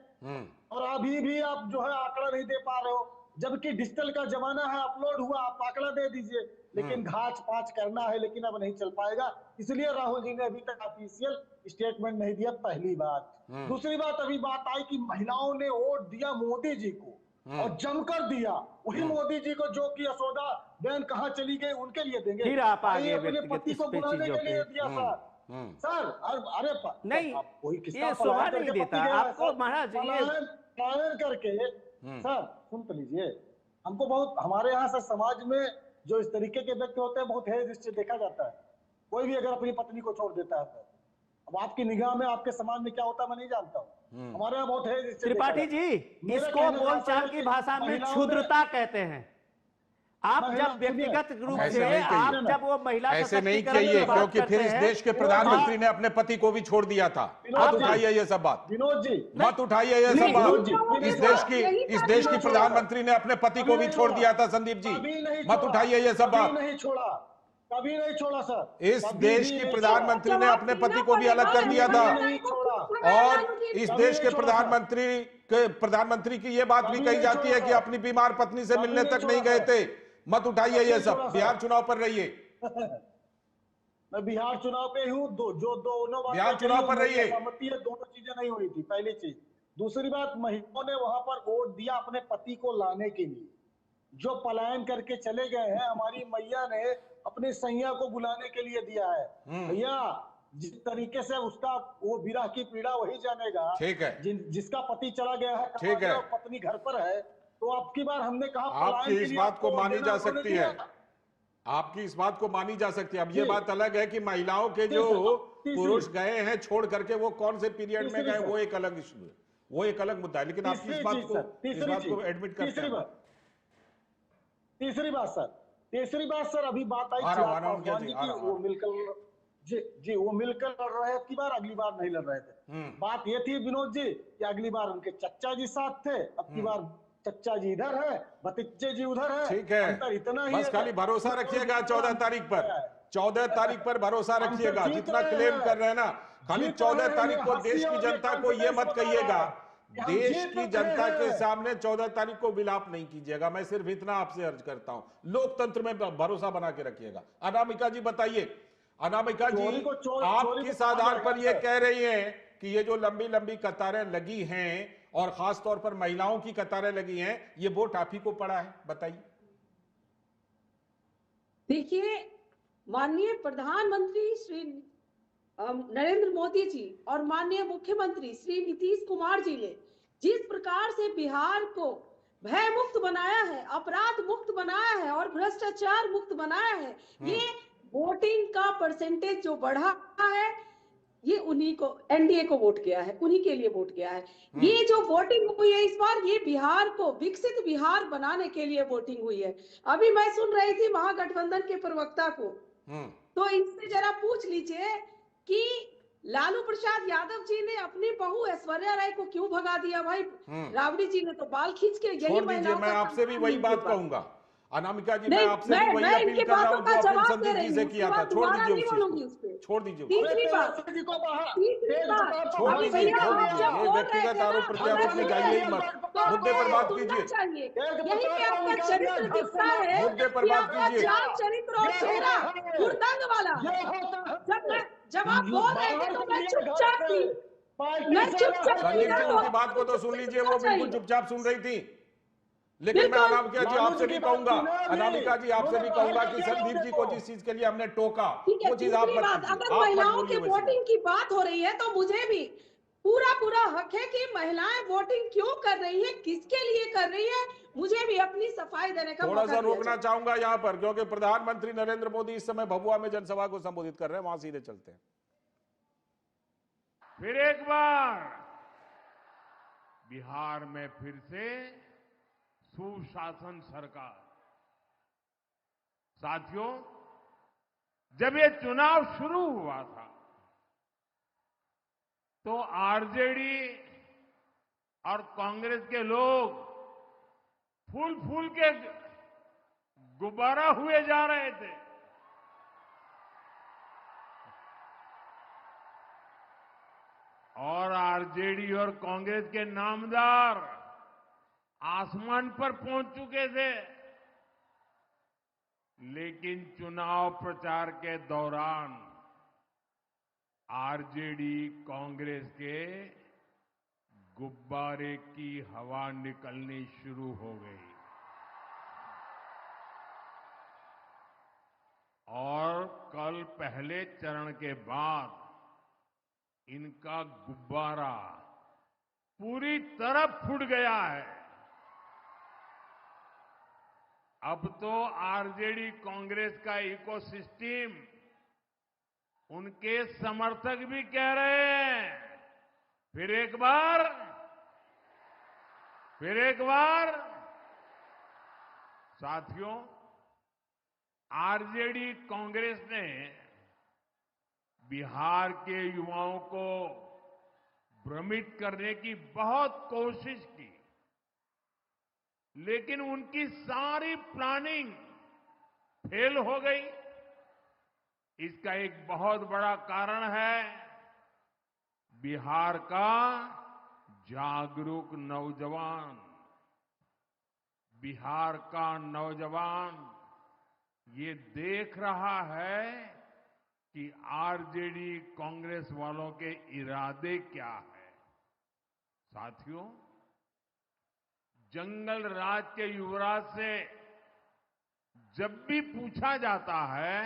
और अभी भी आप जो है आंकड़ा नहीं दे पा रहे हो, जबकि डिजिटल का जमाना है, अपलोड हुआ, आप आंकड़ा दे दीजिए। लेकिन घाच पांच करना है, लेकिन अब नहीं चल पाएगा, इसलिए राहुल जी ने अभी तक ऑफिशियल स्टेटमेंट नहीं दिया, पहली बात। दूसरी बात, अभी बात आई कि महिलाओं ने वोट दिया मोदी जी को, और जमकर दिया, वही मोदी जी को जो कि यशोदा बहन कहाँ चली गई उनके लिए देंगे। फिर आप आगे अपने पति को बुलाने के लिए दिया सर। अरे नहीं, कोई ये शोभा नहीं देता आपको महाराज। पलायन करके सर, सुन तो लीजिए, हमको बहुत, हमारे यहाँ से समाज में जो इस तरीके के व्यक्ति होते हैं बहुत हेय दृष्टि देखा जाता है। कोई भी अगर अपनी पत्नी को छोड़ देता है तो अब आपकी निगाह में, आपके समाज में क्या होता है मैं नहीं जानता हूँ, हमारे यहाँ बहुत हेय दृष्टि। त्रिपाठी जी, इसको बोलचाल की भाषा में क्षुद्रता कहते हैं। आप जब व्यक्तिगत रूप से आप जब वो महिला ऐसे नहीं कहिए, क्योंकि फिर इस देश के प्रधानमंत्री ने अपने पति को भी छोड़ दिया था। मत उठाइए ये सब बात, विनोद जी, मत उठाइए ये सब बात। इस देश की प्रधानमंत्री ने अपने पति को भी छोड़ दिया था संदीप जी, मत उठाइए ये सब बात। नहीं छोड़ा, कभी नहीं छोड़ा सर। इस देश की प्रधानमंत्री ने अपने पति को भी अलग कर दिया था, और इस देश के प्रधानमंत्री की ये बात भी कही जाती है कि अपनी बीमार पत्नी से मिलने तक नहीं गए थे। मत उठाइए ये सब, बिहार चुनाव पर रहिए। मैं बिहार चुनाव पे हूँ, दोनों बिहार चुनाव पर रहिए। सहमति है, दोनों चीजें नहीं हुई थी, पहली चीज। दूसरी बात, महिलाओं ने वहां पर वोट दिया अपने पति को लाने के लिए, जो पलायन करके चले गए हैं। हमारी मैया ने अपने सैया को बुलाने के लिए दिया है। भैया, जिस तरीके से उसका वो विरह की पीड़ा वही जानेगा। ठीक है, जिसका पति चला गया है, ठीक है, पत्नी घर पर है, तो आपकी बार हमने कहा आपकी इस बात को मानी जा सकती है, आपकी इस बात को मानी जा सकती है। अब ये बात अलग है कि महिलाओं के जो पुरुष गए हैं छोड़ करके, वो कौन से पीरियड में गए, वो एक अलग इशू है, वो एक अलग मुद्दा है। लेकिन आपकी इस बात को एडमिट करते हैं। तीसरी बात सर, अभी बात आई वो मिलकर जी वो मिलकर लड़ रहे थे, अगली बार नहीं लड़ रहे थे। बात ये थी विनोद जी कि अगली बार उनके चच्चा जी साथ थे, अब की बार चच्चा जी इधर है, भतीजे जी उधर है। ठीक है, अंतर इतना ही बस खाली भरोसा रखिएगा 14 तारीख पर, 14 तारीख पर भरोसा रखिएगा। जितना क्लेम कर रहे हैं ना, खाली 14 तारीख को देश की जनता को ये मत कहिएगा, देश की जनता के सामने 14 तारीख को विलाप नहीं कीजिएगा। मैं सिर्फ इतना आपसे अर्ज करता हूं, लोकतंत्र में भरोसा बना के रखिएगा। अनामिका जी बताइए, अनामिका जी, आप किस आधार पर ये कह रही हैं कि ये जो लंबी लंबी कतारें लगी हैं, और खास तौर पर महिलाओं की कतारें लगी हैं, ये वोट आप ही को पड़ा है? बताइए। देखिए, माननीय प्रधानमंत्री श्री नरेंद्र मोदी जी और माननीय मुख्यमंत्री श्री नीतीश कुमार जी ने जिस प्रकार से बिहार को भय मुक्त बनाया है, अपराध मुक्त बनाया है और भ्रष्टाचार मुक्त बनाया है, ये वोटिंग का परसेंटेज जो बढ़ा है, ये उन्हीं को, एनडीए को वोट किया है, उन्हीं के लिए वोट किया है। ये जो वोटिंग हुई है इस बार, ये बिहार को विकसित बिहार बनाने के लिए वोटिंग हुई है। अभी मैं सुन रही थी महागठबंधन के प्रवक्ता को, तो इनसे जरा पूछ लीजिए कि लालू प्रसाद यादव जी ने अपनी बहू ऐश्वर्या राय को क्यों भगा दिया? भाई राबड़ी जी ने तो बाल खींच के, यही मैं आपसे भी वही बात कहूंगा, अनामिका जी, मैं नहीं, आपसे भी वही अपील इनके कर रहा बातों हूं का जो अपील जवाब दे संदीप रही जी से हूँ, किया उसके था। बाद छोड़ दोबारा दीजिए नहीं उस चीज बोलूंगी को, उस पे। छोड़ दीजिए उसको। तीसरी बात, छोड़ अब दीजिए, भैया छोड़ आप दीजिए, जब ये बोल रहे व्यक्तिगत थे ना, आरोप तो मैं प्रत्यारोप सुन निकालिए रही ही थी, मत। तो मुद्दे पर आपको बात सुनना कीजिए, चाहिए। यही पे आपका चरित्र दिखता है मुद्दे पर कि बात आपका कीजिए। चाल चरित्र और चेहरा हुड़दंग वाला है। जब आप बोल रहे थे तो मैं चुपचाप थी, मैं चुपचाप थी संदीप ना, जी, तो उनकी बात आपको को तो भी सुन चुप लीजिए, रहना वो बिल्कुल चाहिए। चुपचाप सुन रही थी। लेकिन मैं बिल्कुल। अनामिका जी आपसे भी कहूंगा, अनामिका जी आपसे भी कहूंगा कि संदीप जी को जिस चीज के लिए हमने टोका, ठीक है, वो चीज आप दूसरी मत बात, कीजिए, अगर आप मत महिलाओं बोलिए के वैसी बात। वोटिंग की बात हो रही है तो मुझे भी पूरा हक है कि महिलाएं वोटिंग क्यों कर रही है, किसके लिए कर रही है, मुझे भी अपनी सफाई देने का थोड़ा मौका सा दिया रोकना जाए। चाहूंगा यहाँ पर, क्योंकि प्रधानमंत्री नरेंद्र मोदी इस समय भभुआ में जनसभा को संबोधित कर रहे हैं, वहां सीधे चलते हैं। फिर एक बार बिहार में फिर से सुशासन सरकार। साथियों, जब ये चुनाव शुरू हुआ था तो आरजेडी और कांग्रेस के लोग फूल फूल के गुब्बारा हुए जा रहे थे। और आरजेडी और कांग्रेस के नामदार आसमान पर पहुंच चुके थे। लेकिन चुनाव प्रचार के दौरान आरजेडी कांग्रेस के गुब्बारे की हवा निकलनी शुरू हो गई और कल पहले चरण के बाद इनका गुब्बारा पूरी तरह फूट गया है। अब तो आरजेडी कांग्रेस का इकोसिस्टम, उनके समर्थक भी कह रहे हैं फिर एक बार। साथियों, आरजेडी कांग्रेस ने बिहार के युवाओं को भ्रमित करने की बहुत कोशिश की, लेकिन उनकी सारी प्लानिंग फेल हो गई। इसका एक बहुत बड़ा कारण है बिहार का जागरूक नौजवान। बिहार का नौजवान ये देख रहा है कि आरजेडी कांग्रेस वालों के इरादे क्या है। साथियों, जंगल राज के युवराज से जब भी पूछा जाता है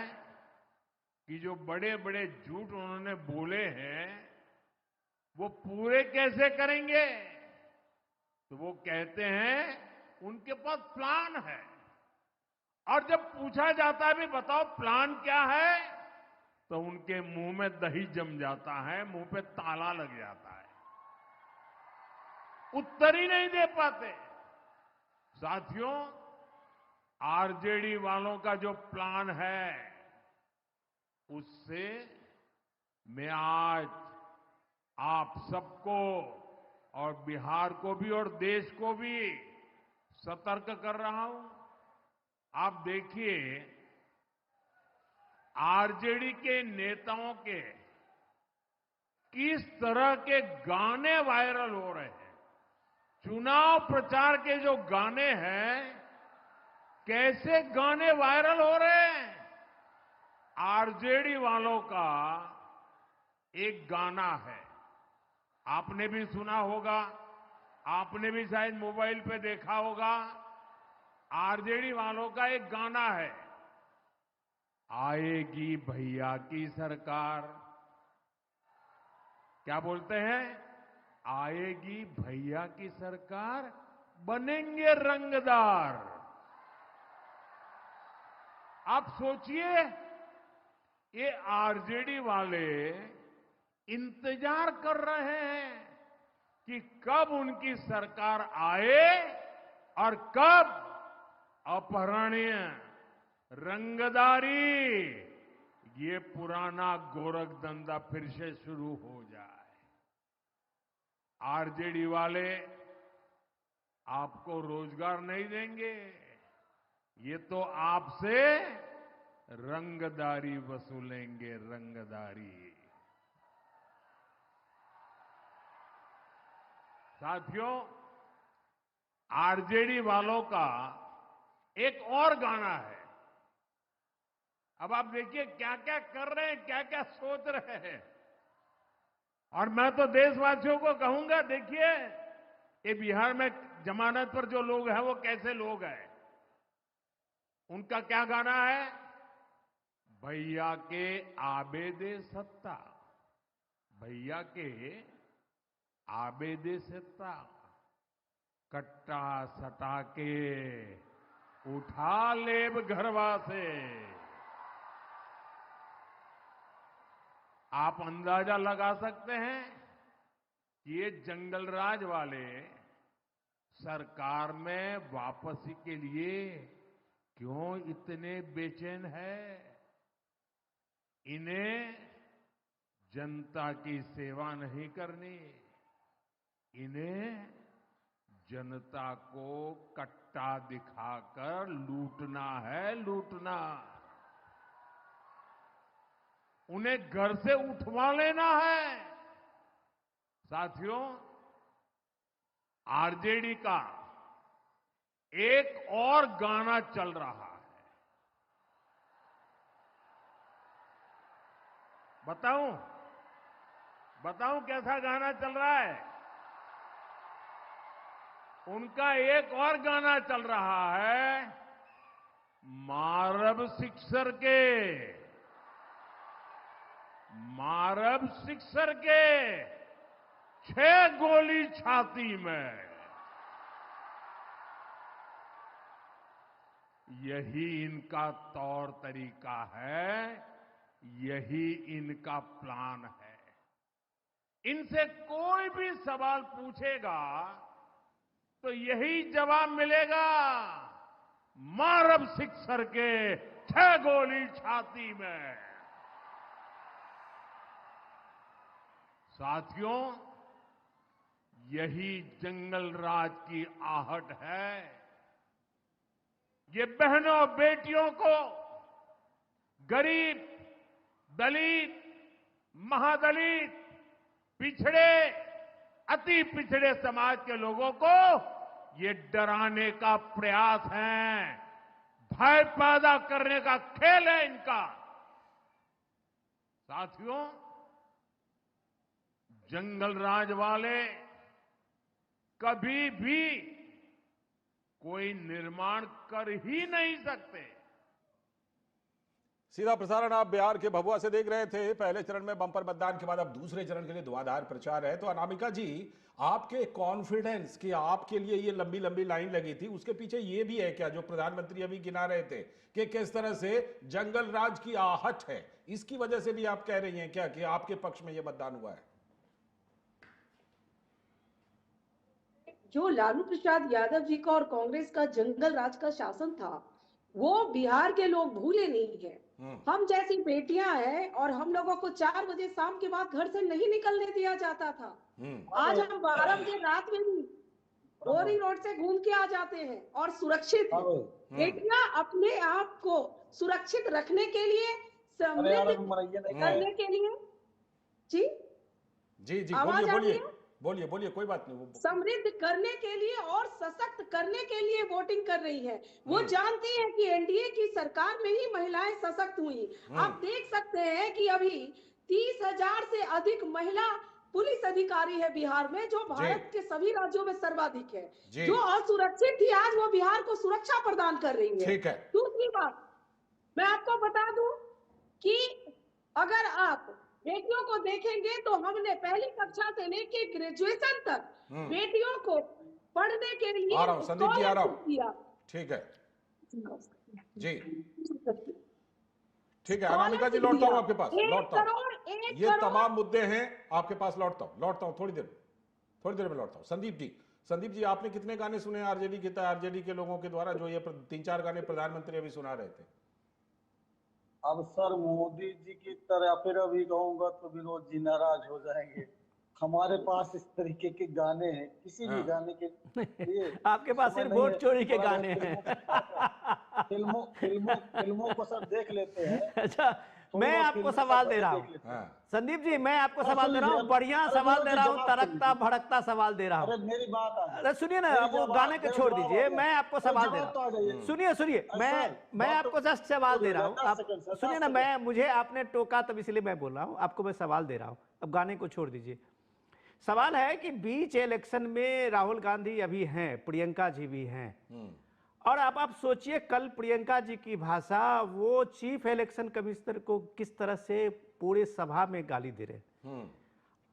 कि जो बड़े बड़े झूठ उन्होंने बोले हैं वो पूरे कैसे करेंगे, तो वो कहते हैं उनके पास प्लान है। और जब पूछा जाता है भी बताओ प्लान क्या है, तो उनके मुंह में दही जम जाता है, मुंह पे ताला लग जाता है, उत्तर ही नहीं दे पाते। साथियों, आरजेडी वालों का जो प्लान है उससे मैं आज आप सबको और बिहार को भी और देश को भी सतर्क कर रहा हूं। आप देखिए, आरजेडी के नेताओं के किस तरह के गाने वायरल हो रहे हैं। चुनाव प्रचार के जो गाने हैं, कैसे गाने वायरल हो रहे हैं। आरजेडी वालों का एक गाना है, आपने भी सुना होगा, आपने भी शायद मोबाइल पे देखा होगा। आरजेडी वालों का एक गाना है, आएगी भैया की सरकार। क्या बोलते हैं? आएगी भैया की सरकार, बनेंगे रंगदार। आप सोचिए, ये आरजेडी वाले इंतजार कर रहे हैं कि कब उनकी सरकार आए और कब अपहरणीय, रंगदारी, ये पुराना गोरख धंधा फिर से शुरू हो जाए। आरजेडी वाले आपको रोजगार नहीं देंगे, ये तो आपसे रंगदारी वसूलेंगे, रंगदारी। साथियों, आरजेडी वालों का एक और गाना है। अब आप देखिए क्या क्या कर रहे हैं, क्या क्या सोच रहे हैं। और मैं तो देशवासियों को कहूंगा, देखिए ये बिहार में जमानत पर जो लोग हैं वो कैसे लोग हैं। उनका क्या गाना है? भैया के आबेदे सत्ता, भैया के आबेदे सत्ता, कट्टा सटा के उठा लेब घरवा से। आप अंदाजा लगा सकते हैं कि ये जंगलराज वाले सरकार में वापसी के लिए क्यों इतने बेचैन है। इन्हें जनता की सेवा नहीं करनी, इन्हें जनता को कट्टा दिखाकर लूटना है, लूटना। उन्हें घर से उठवा लेना है। साथियों, आरजेडी का एक और गाना चल रहा है। बताऊं कैसा गाना चल रहा है? उनका एक और गाना चल रहा है, मारब सिक्सर के, मारब सिक्सर के 6 गोली छाती में। यही इनका तौर तरीका है, यही इनका प्लान है। इनसे कोई भी सवाल पूछेगा तो यही जवाब मिलेगा, मारब सिक्सर के 6 गोली छाती में। साथियों, यही जंगल राज की आहट है। ये बहनों बेटियों को, गरीब, दलित, महादलित, पिछड़े, अति पिछड़े समाज के लोगों को ये डराने का प्रयास है, भय पैदा करने का खेल है इनका। साथियों, जंगल राज वाले कभी भी कोई निर्माण कर ही नहीं सकते। सीधा प्रसारण आप बिहार के भभुआ से देख रहे थे। पहले चरण में बंपर मतदान के बाद अब दूसरे चरण के लिए धुआंधार प्रचार है। तो अनामिका जी, आपके कॉन्फिडेंस कि आपके लिए ये लंबी लंबी लाइन लगी थी, उसके पीछे ये भी है क्या जो प्रधानमंत्री अभी गिना रहे थे कि किस तरह से जंगल राज की आहट है, इसकी वजह से भी आप कह रही हैं क्या कि आपके पक्ष में ये मतदान हुआ है? जो लालू प्रसाद यादव जी का और कांग्रेस का जंगल राज का शासन था, वो बिहार के लोग भूले नहीं है। हम जैसी बेटियां हैं और हम लोगों को 4 बजे शाम के बाद घर से नहीं निकलने दिया जाता था। आज हम 12 बजे रात में भी बोरी रोड से घूम के आ जाते हैं और सुरक्षित बेटियां अपने आप को सुरक्षित रखने के लिए, समृद्ध करने के लिए। जी जी जी, बोलिए बोलिए, कोई बात नहीं। समृद्ध करने के लिए और सशक्त करने के लिए वोटिंग कर रही है। वो जानती है कि एनडीए की सरकार में ही महिलाएं सशक्त हुई। आप देख सकते हैं कि अभी 30,000 से अधिक महिला पुलिस अधिकारी है बिहार में, जो भारत के सभी राज्यों में सर्वाधिक है। जो असुरक्षित थी, आज वो बिहार को सुरक्षा प्रदान कर रही है। ठीक है। दूसरी बात मैं आपको बता दूं कि अगर आप बेटियों को देखेंगे तो हमने पहली कक्षा से लेकर ग्रेजुएशन तक बेटियों को पढ़ने के लिए आ रहा हूं, संदीप जी आ रहा हूं। ठीक है जी, ठीक है। अनामिका जी, लौटता हूं आपके पास, लौटता हूं। ये तमाम मुद्दे हैं आपके पास, लौटता हूं थोड़ी देर में लौटता हूं। संदीप जी, आपने कितने गाने सुने आरजेडी के लोगों के द्वारा, जो ये 3-4 गाने प्रधानमंत्री अभी सुना रहे थे? अब सर, मोदी जी की तरह फिर अभी कहूंगा तो विनोद जी नाराज हो जाएंगे। हमारे पास इस तरीके के गाने हैं, किसी भी गाने के लिए आपके पास सिर्फ वोट चोरी के गाने हैं। फिल्मों को सर देख लेते हैं। अच्छा, मैं आपको सवाल दे रहा हूँ संदीप जी, मैं आपको सवाल दे रहा हूँ, बढ़िया सवाल दे रहा हूँ, तड़कता भड़कता सवाल दे रहा हूँ। अरे मेरी बात अरे सुनिए ना, वो गाने को छोड़ दीजिए, मैं आपको सवाल दे रहा हूँ। सुनिए, मैं आपको जस्ट सवाल दे रहा हूँ, आप सुनिए ना, मुझे आपने टोका तब इसलिए मैं बोल रहा हूँ, आपको मैं सवाल दे रहा हूँ। अब गाने को छोड़ दीजिए। सवाल है कि बीच इलेक्शन में राहुल गांधी अभी हैं, प्रियंका जी भी हैं, और अब आप सोचिए कल प्रियंका जी की भाषा, वो चीफ इलेक्शन कमिश्नर को किस तरह से पूरे सभा में गाली दे रहे।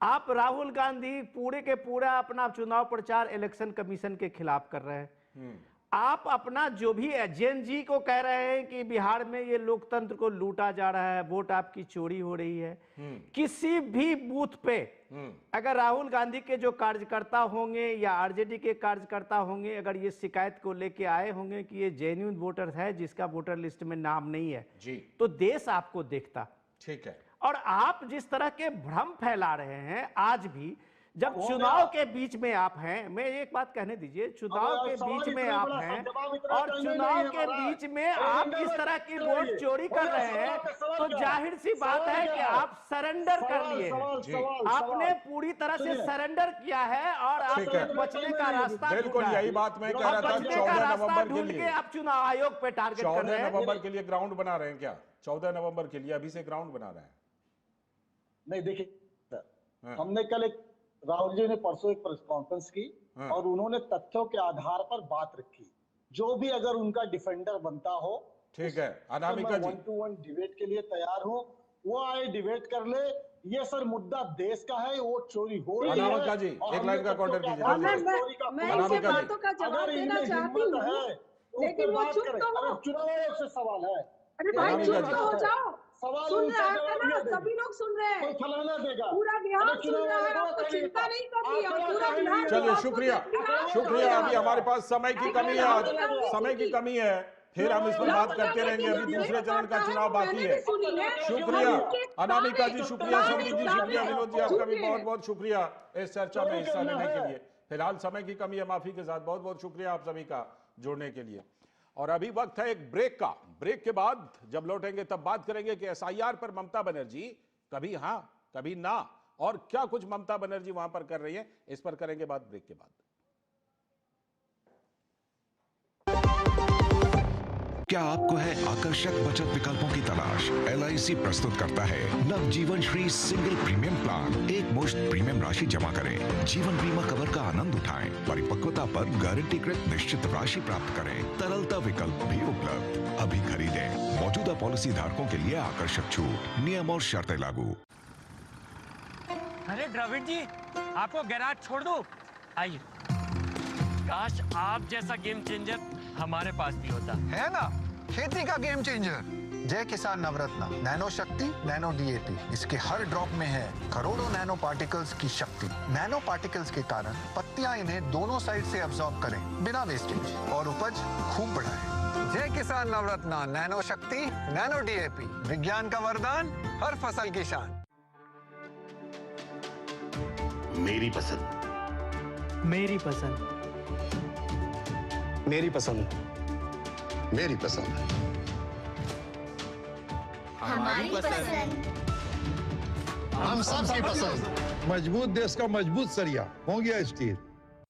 आप राहुल गांधी पूरे के पूरा अपना चुनाव प्रचार इलेक्शन कमीशन के खिलाफ कर रहे हैं। आप अपना जो भी जैन जी को कह रहे हैं कि बिहार में ये लोकतंत्र को लूटा जा रहा है, वोट आपकी चोरी हो रही है। किसी भी बूथ पे अगर राहुल गांधी के जो कार्यकर्ता होंगे या आरजेडी के कार्यकर्ता होंगे, अगर ये शिकायत को लेके आए होंगे कि ये जेन्युइन वोटर है जिसका वोटर लिस्ट में नाम नहीं है जी, तो देश आपको देखता। ठीक है। और आप जिस तरह के भ्रम फैला रहे हैं आज भी, जब चुनाव के बीच में आप हैं, मैं एक बात कहने दीजिए, चुनाव के बीच में आप हैं और चुनाव के बीच में आप इस तरह की वोट चोरी कर रहे हैं, तो जाहिर सी बात है कि आप सरेंडर कर लिए हैं। आपने पूरी तरह से सरेंडर किया है और आपने बचने का रास्ता बिल्कुल यही बात मैं कह रहा था। बचने का रास्ता ढूंढ के आप चुनाव आयोग पे टारगेट कर रहे हैं। 14 नवंबर के लिए ग्राउंड बना रहे हैं क्या? 14 नवंबर के लिए अभी से ग्राउंड बना रहे हैं? नहीं, देखिए हमने कल एक, राहुल जी ने परसों एक प्रेस कॉन्फ्रेंस की और उन्होंने तथ्यों के आधार पर बात रखी। जो भी अगर उनका डिफेंडर बनता हो, ठीक है, अनामिका जी 1-to-1 डिबेट के लिए तैयार हो, वो आए डिबेट कर ले। ये सर मुद्दा देश का है, वो चोरी हो रही है। अनामिका जी एक लाइन का काउंटर कीजिए। मैं इनसे बातों का जवाब देना चाहती हूँ, लेकिन वो चुप तो हो। चुनाव आयोग से सवाल है। अरे भाई चुप तो हो जाओ। सवाल सुन रहे हैं ना, सभी लोग सुन रहे हैं, फलाना देगा, पूरा बिहार सुन रहा है, आपको चिंता नहीं करनी है, पूरा बिहार। चलिए शुक्रिया। अभी हमारे पास समय की कमी है, आज समय की कमी है, फिर हम इस पर बात करते रहेंगे। अभी दूसरे चरण का चुनाव बाकी है। शुक्रिया अनामिका जी, शुक्रिया सुनील जी, शुक्रिया विनोद जी, आपका भी बहुत बहुत शुक्रिया इस चर्चा में हिस्सा लेने के लिए। फिलहाल समय की कमी है, माफी के साथ बहुत बहुत शुक्रिया आप सभी का जुड़ने के लिए। और अभी वक्त है एक ब्रेक का। ब्रेक के बाद जब लौटेंगे तब बात करेंगे कि एसआईआर पर ममता बनर्जी कभी हां कभी ना, और क्या कुछ ममता बनर्जी वहां पर कर रही है, इस पर करेंगे बात ब्रेक के बाद। क्या आपको है आकर्षक बचत विकल्पों की तलाश? LIC प्रस्तुत करता है नवजीवन श्री सिंगल प्रीमियम प्लान। एक मुश्त प्रीमियम राशि जमा करें, जीवन बीमा कवर का आनंद उठाएं, परिपक्वता पर गारंटीकृत निश्चित राशि प्राप्त करें, तरलता विकल्प भी उपलब्ध। अभी खरीदें। मौजूदा पॉलिसी धारकों के लिए आकर्षक छूट, नियम और शर्तें लागू। अरे द्रविड़ जी, आपको गैराज छोड़ दो, आइए। काश आप जैसा गेम चेंजर हमारे पास भी होता है ना। खेती का गेम चेंजर जय किसान नवरत्न नैनो शक्ति, नैनो DAP। इसके हर ड्रॉप में है करोड़ों नैनो पार्टिकल्स की शक्ति। नैनो पार्टिकल्स के कारण पत्तियां इन्हें दोनों साइड से अब्सॉर्ब करें बिना वेस्टेज, और उपज खूब बढ़ाएं। जय किसान नवरत्न नैनो शक्ति, नैनो DAP, विज्ञान का वरदान, हर फसल की शान। मेरी पसंद, मेरी पसंद, मेरी पसंद, मेरी पसंद, हमारी पसंद, हम सबकी पसंद। मजबूत देश का मजबूत सरिया हो गया स्टील।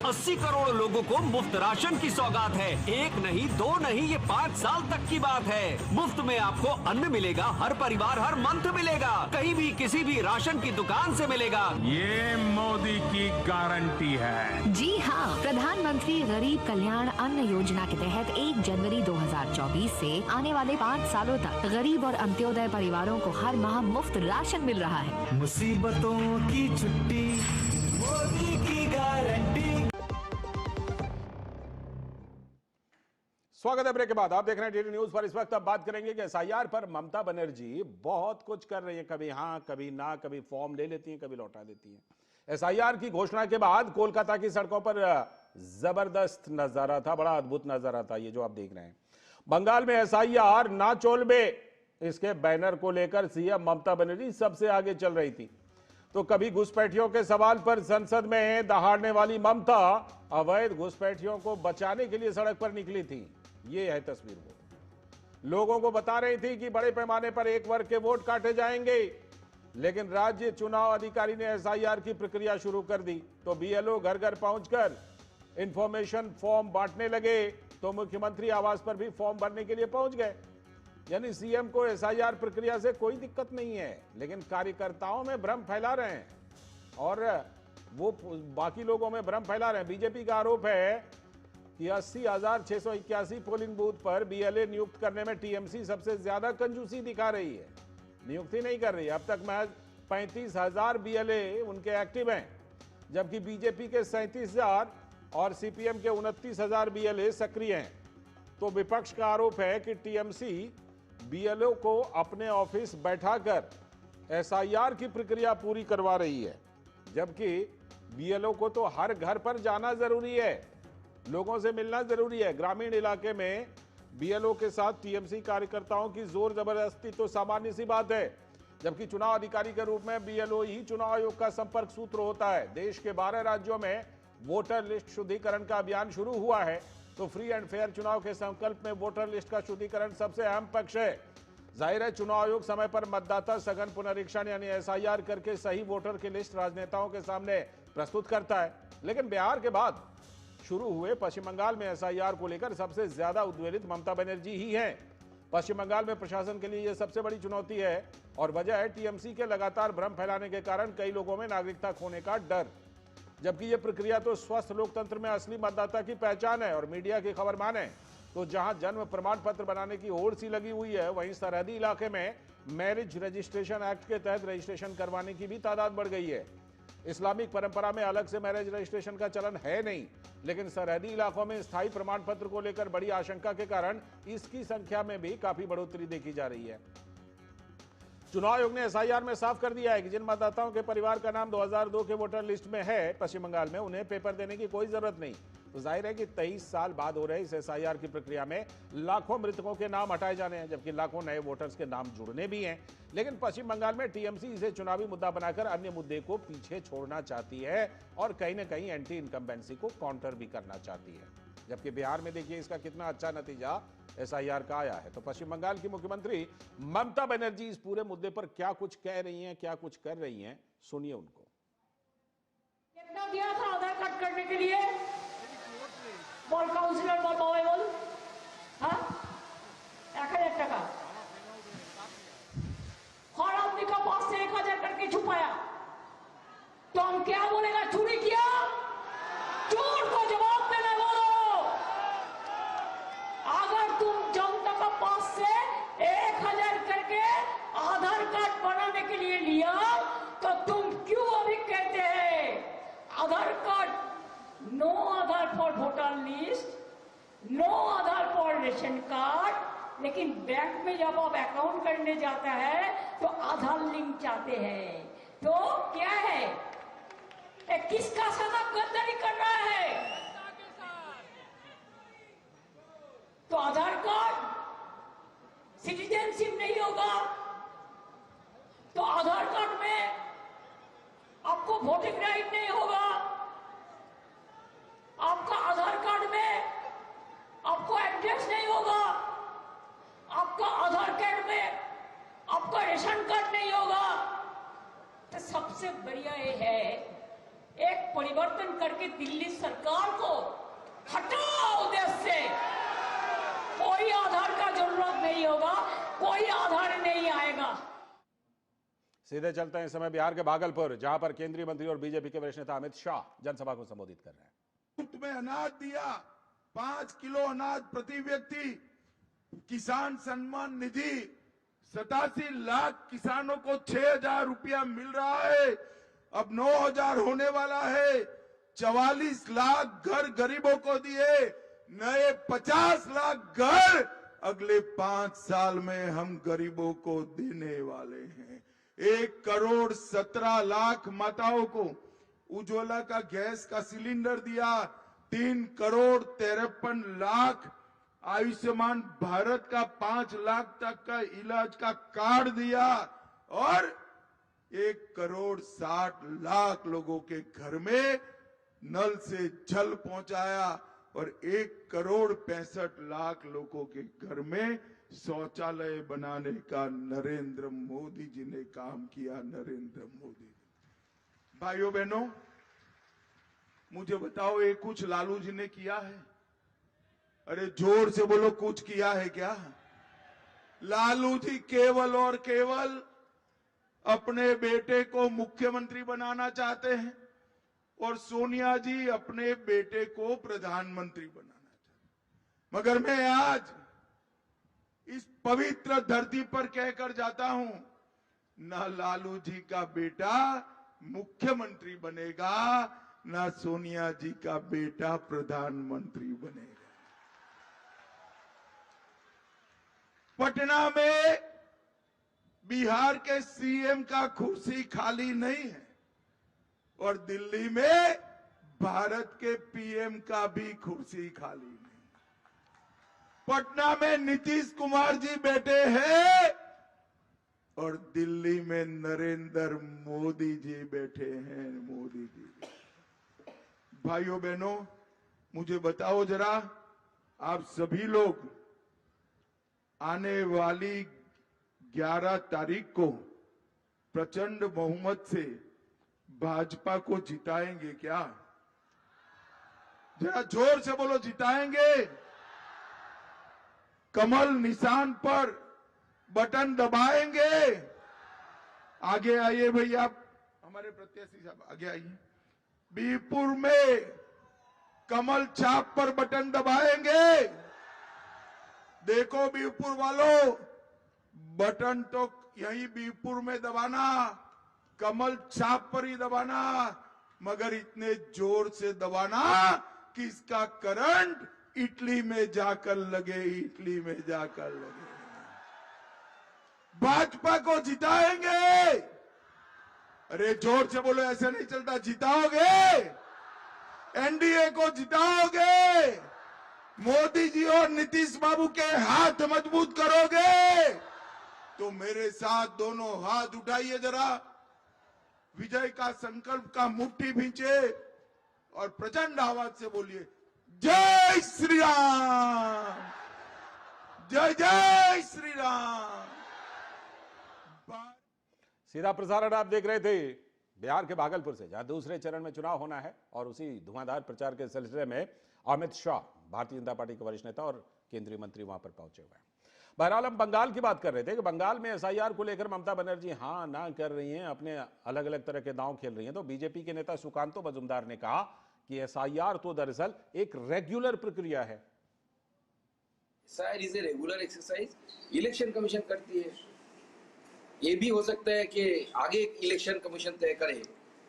80 करोड़ लोगों को मुफ्त राशन की सौगात है। एक नहीं, दो नहीं, ये 5 साल तक की बात है। मुफ्त में आपको अन्न मिलेगा, हर परिवार हर मंथ मिलेगा, कहीं भी किसी भी राशन की दुकान से मिलेगा। ये मोदी की गारंटी है। जी हाँ, प्रधानमंत्री गरीब कल्याण अन्न योजना के तहत 1 जनवरी 2024 से आने वाले 5 सालों तक गरीब और अंत्योदय परिवारों को हर माह मुफ्त राशन मिल रहा है। मुसीबतों की छुट्टी, मोदी की गारंटी। स्वागत है ब्रेक के बाद, आप देख रहे हैं DD न्यूज पर। इस वक्त अब बात करेंगे कि एसआईआर पर ममता बनर्जी बहुत कुछ कर रही है, कभी हां कभी ना, कभी फॉर्म ले लेती हैं, कभी लौटा देती हैं। एसआईआर की घोषणा के बाद कोलकाता की सड़कों पर जबरदस्त नजारा था, बड़ा अद्भुत नजारा था ये जो आप देख रहे हैं। बंगाल में एसआईआर ना चोलबे, इसके बैनर को लेकर सीएम ममता बनर्जी सबसे आगे चल रही थी। तो कभी घुसपैठियों के सवाल पर संसद में दहाड़ने वाली ममता अवैध घुसपैठियों को बचाने के लिए सड़क पर निकली थी। ये है तस्वीर वो। लोगों को बता रही थी कि बड़े पैमाने पर एक वर्ग के वोट काटे जाएंगे, लेकिन राज्य चुनाव अधिकारी ने एसआईआर की प्रक्रिया शुरू कर दी तो बीएलओ घर घर पहुंचकर इंफॉर्मेशन फॉर्म बांटने लगे, तो मुख्यमंत्री आवास पर भी फॉर्म भरने के लिए पहुंच गए। यानी सीएम को एसआईआर प्रक्रिया से कोई दिक्कत नहीं है, लेकिन कार्यकर्ताओं में भ्रम फैला रहे हैं और वो बाकी लोगों में भ्रम फैला रहे हैं। बीजेपी का आरोप है कि 80,681 पोलिंग बूथ पर बीएलए नियुक्त करने में टीएमसी सबसे ज्यादा कंजूसी दिखा रही है, नियुक्ति नहीं कर रही। अब तक महज 35,000 बीएलए उनके एक्टिव हैं, जबकि बीजेपी के 37,000 और सीपीएम के 29,000 बीएलए सक्रिय हैं। तो विपक्ष का आरोप है कि टीएमसी बीएलओ को अपने ऑफिस बैठाकर एसआईआर की प्रक्रिया पूरी करवा रही है, जबकि बीएलओ को तो हर घर पर जाना जरूरी है, लोगों से मिलना जरूरी है। ग्रामीण इलाके में बीएलओ के साथ टीएमसी कार्यकर्ताओं की जोर जबरदस्ती तो सामान्य सी बात है, जबकि चुनाव अधिकारी के रूप में बीएलओ ही चुनाव आयोग का संपर्क सूत्र होता है। देश के 12 राज्यों में वोटर लिस्ट शुद्धिकरण का अभियान शुरू हुआ है, तो फ्री एंड फेयर चुनाव के संकल्प में वोटर लिस्ट का शुद्धिकरण सबसे अहम पक्ष है। जाहिर है चुनाव आयोग समय पर मतदाता सघन पुनरीक्षण यानी एसआईआर करके सही वोटर की लिस्ट राजनेताओं के सामने प्रस्तुत करता है, लेकिन बिहार के बाद शुरू हुए पश्चिम बंगाल में एसआईआर को लेकर सबसे ज्यादा उद्वेलित ममता बनर्जी ही हैं। पश्चिम बंगाल में प्रशासन के लिए यह सबसे बड़ी चुनौती है और वजह है टीएमसी के लगातार भ्रम फैलाने के कारण कई लोगों में नागरिकता खोने का डर, जबकि यह प्रक्रिया तो स्वस्थ लोकतंत्र में असली मतदाता की पहचान है। और मीडिया की खबर माने तो जहां जन्म प्रमाण पत्र बनाने की होड़ सी लगी हुई है, वहीं सरहदी इलाके में मैरिज रजिस्ट्रेशन एक्ट के तहत रजिस्ट्रेशन करवाने की भी तादाद बढ़ गई है। इस्लामिक परंपरा में अलग से मैरिज रजिस्ट्रेशन का चलन है नहीं, लेकिन सरहदी इलाकों में स्थायी प्रमाण पत्र को लेकर बड़ी आशंका के कारण इसकी संख्या में भी काफी बढ़ोतरी देखी जा रही है। चुनाव आयोग ने एसआईआर में साफ कर दिया है कि जिन मतदाताओं के परिवार का नाम 2002 के वोटर लिस्ट में है पश्चिम बंगाल में, उन्हें पेपर देने की कोई जरूरत नहीं। तो जाहिर है कि 23 साल बाद हो रहे इस एसआईआर की प्रक्रिया में लाखों मृतकों के नाम हटाए जाने हैं, जबकि लाखों नए वोटर्स के नाम जुड़ने भी हैं। लेकिन पश्चिम बंगाल में टीएमसी इसे चुनावी मुद्दा बनाकर अन्य मुद्दे को पीछे छोड़ना चाहती है और कहीं ना कहीं एंटी इनकम्बेंसी को काउंटर भी करना चाहती है। जबकि बिहार में देखिए इसका कितना अच्छा नतीजा एसआईआर का आया है। तो पश्चिम बंगाल की मुख्यमंत्री ममता बनर्जी इस पूरे मुद्दे पर क्या कुछ कह रही हैं, क्या कुछ कर रही हैं, सुनिए उनको। कितना दिया था आधार कार्ड करने के लिए? বল কাউন্সিলর বল বাবাই বল, हाँ 1000 টাকা और आदमी का पास से 1000 करके छुपाया, तो हम क्या बोलेगा? चोरी किया? चोर को जवाब देना बोलो। अगर तुम जनता का पास से 1000 करके आधार कार्ड बनाने के लिए लिया, तो तुम क्यों अभी कहते हैं Aadhaar card no Aadhaar for voter list, no Aadhaar for ration card, लेकिन बैंक में जब आप अकाउंट करने जाता है तो आधार लिंक चाहते हैं। तो क्या है, किसका साथ गद्दारी कर रहा है? तो आधार कार्ड सिटीजनशिप नहीं होगा, तो आधार कार्ड में आपको वोटिंग राइट नहीं होगा, आपका आधार कार्ड में आपको एड्रेस नहीं होगा, आपका आधार कार्ड में आपका रेशन कार्ड नहीं होगा। तो सबसे बढ़िया ये है एक परिवर्तन करके दिल्ली सरकार को हटाओ देश से, कोई आधार का जरूरत नहीं होगा, कोई आधार नहीं आएगा। सीधे चलते हैं इस समय बिहार के भागलपुर, जहां पर केंद्रीय मंत्री और बीजेपी के वरिष्ठ नेता अमित शाह जनसभा को संबोधित कर रहे हैं। में अनाज दिया, 5 किलो अनाज प्रति व्यक्ति, किसान सम्मान निधि, 87 लाख किसानों को 6,000 रुपया मिल रहा है, अब 9,000 होने वाला है, 44 लाख घर गरीबों को दिए, नए 50 लाख घर अगले 5 साल में हम गरीबों को देने वाले हैं। 1 करोड़ 17 लाख माताओं को उज्ज्वला का गैस का सिलेंडर दिया, 3 करोड़ 53 लाख आयुष्मान भारत का 5 लाख तक का इलाज का कार्ड दिया और 1 करोड़ 60 लाख लोगों के घर में नल से जल पहुंचाया और 1 करोड़ 65 लाख लोगों के घर में शौचालय बनाने का नरेंद्र मोदी जी ने काम किया। नरेंद्र मोदी जी। भाइयों बहनों, मुझे बताओ ये कुछ लालू जी ने किया है? अरे जोर से बोलो, कुछ किया है क्या? लालू जी केवल और केवल अपने बेटे को मुख्यमंत्री बनाना चाहते हैं और सोनिया जी अपने बेटे को प्रधानमंत्री बनाना चाहते हैं। मगर मैं आज इस पवित्र धरती पर कहकर जाता हूं, ना लालू जी का बेटा मुख्यमंत्री बनेगा, ना सोनिया जी का बेटा प्रधानमंत्री बनेगा। पटना में बिहार के सीएम का कुर्सी खाली नहीं है और दिल्ली में भारत के पीएम का भी कुर्सी खाली नहीं। पटना में नीतीश कुमार जी बैठे हैं और दिल्ली में नरेंद्र मोदी जी बैठे हैं। मोदी जी। भाइयों बहनों, मुझे बताओ जरा, आप सभी लोग आने वाली 11 तारीख को प्रचंड बहुमत से भाजपा को जिताएंगे क्या? जरा जोर से बोलो, जिताएंगे? कमल निशान पर बटन दबाएंगे? आगे आइए भैया, हमारे प्रत्याशी साहब आगे आइए। बीरपुर में कमल छाप पर बटन दबाएंगे? देखो बीरपुर वालों, बटन तो यही बीरपुर में दबाना, कमल छाप पर ही दबाना, मगर इतने जोर से दबाना कि इसका करंट इटली में जाकर लगे, इटली में जाकर लगे। भाजपा को जिताएंगे? अरे जोर से बोलो, ऐसे नहीं चलता। जिताओगे? एनडीए को जिताओगे? मोदी जी और नीतीश बाबू के हाथ मजबूत करोगे? तो मेरे साथ दोनों हाथ उठाइए जरा, विजय का संकल्प का मुट्ठी भींचे और प्रचंड आवाज से बोलिए, जय श्री राम, जय जय श्री राम। सीधा प्रसारण आप देख रहे थे बिहार के भागलपुर से, जहां दूसरे चरण में चुनाव होना है और उसी धुआंधार प्रचार के सिलसिले में अमित शाह, भारतीय जनता पार्टी के वरिष्ठ नेता और केंद्रीय मंत्री वहां पर पहुंचे हुए हैं। बहरहाल हम बंगाल की बात कर रहे थे कि बंगाल में एसआईआर को लेकर ममता बनर्जी हां ना कर रही हैं, अपने अलग अलग तरह के दांव खेल रही हैं। तो बीजेपी के नेता सुकांतो मजूमदार ने कहा कि एसआईआर तो दरअसल एक रेगुलर प्रक्रिया है। SIR is a regular exercise, election commission करती है। ये भी हो सकता है कि आगे इलेक्शन कमीशन तय करे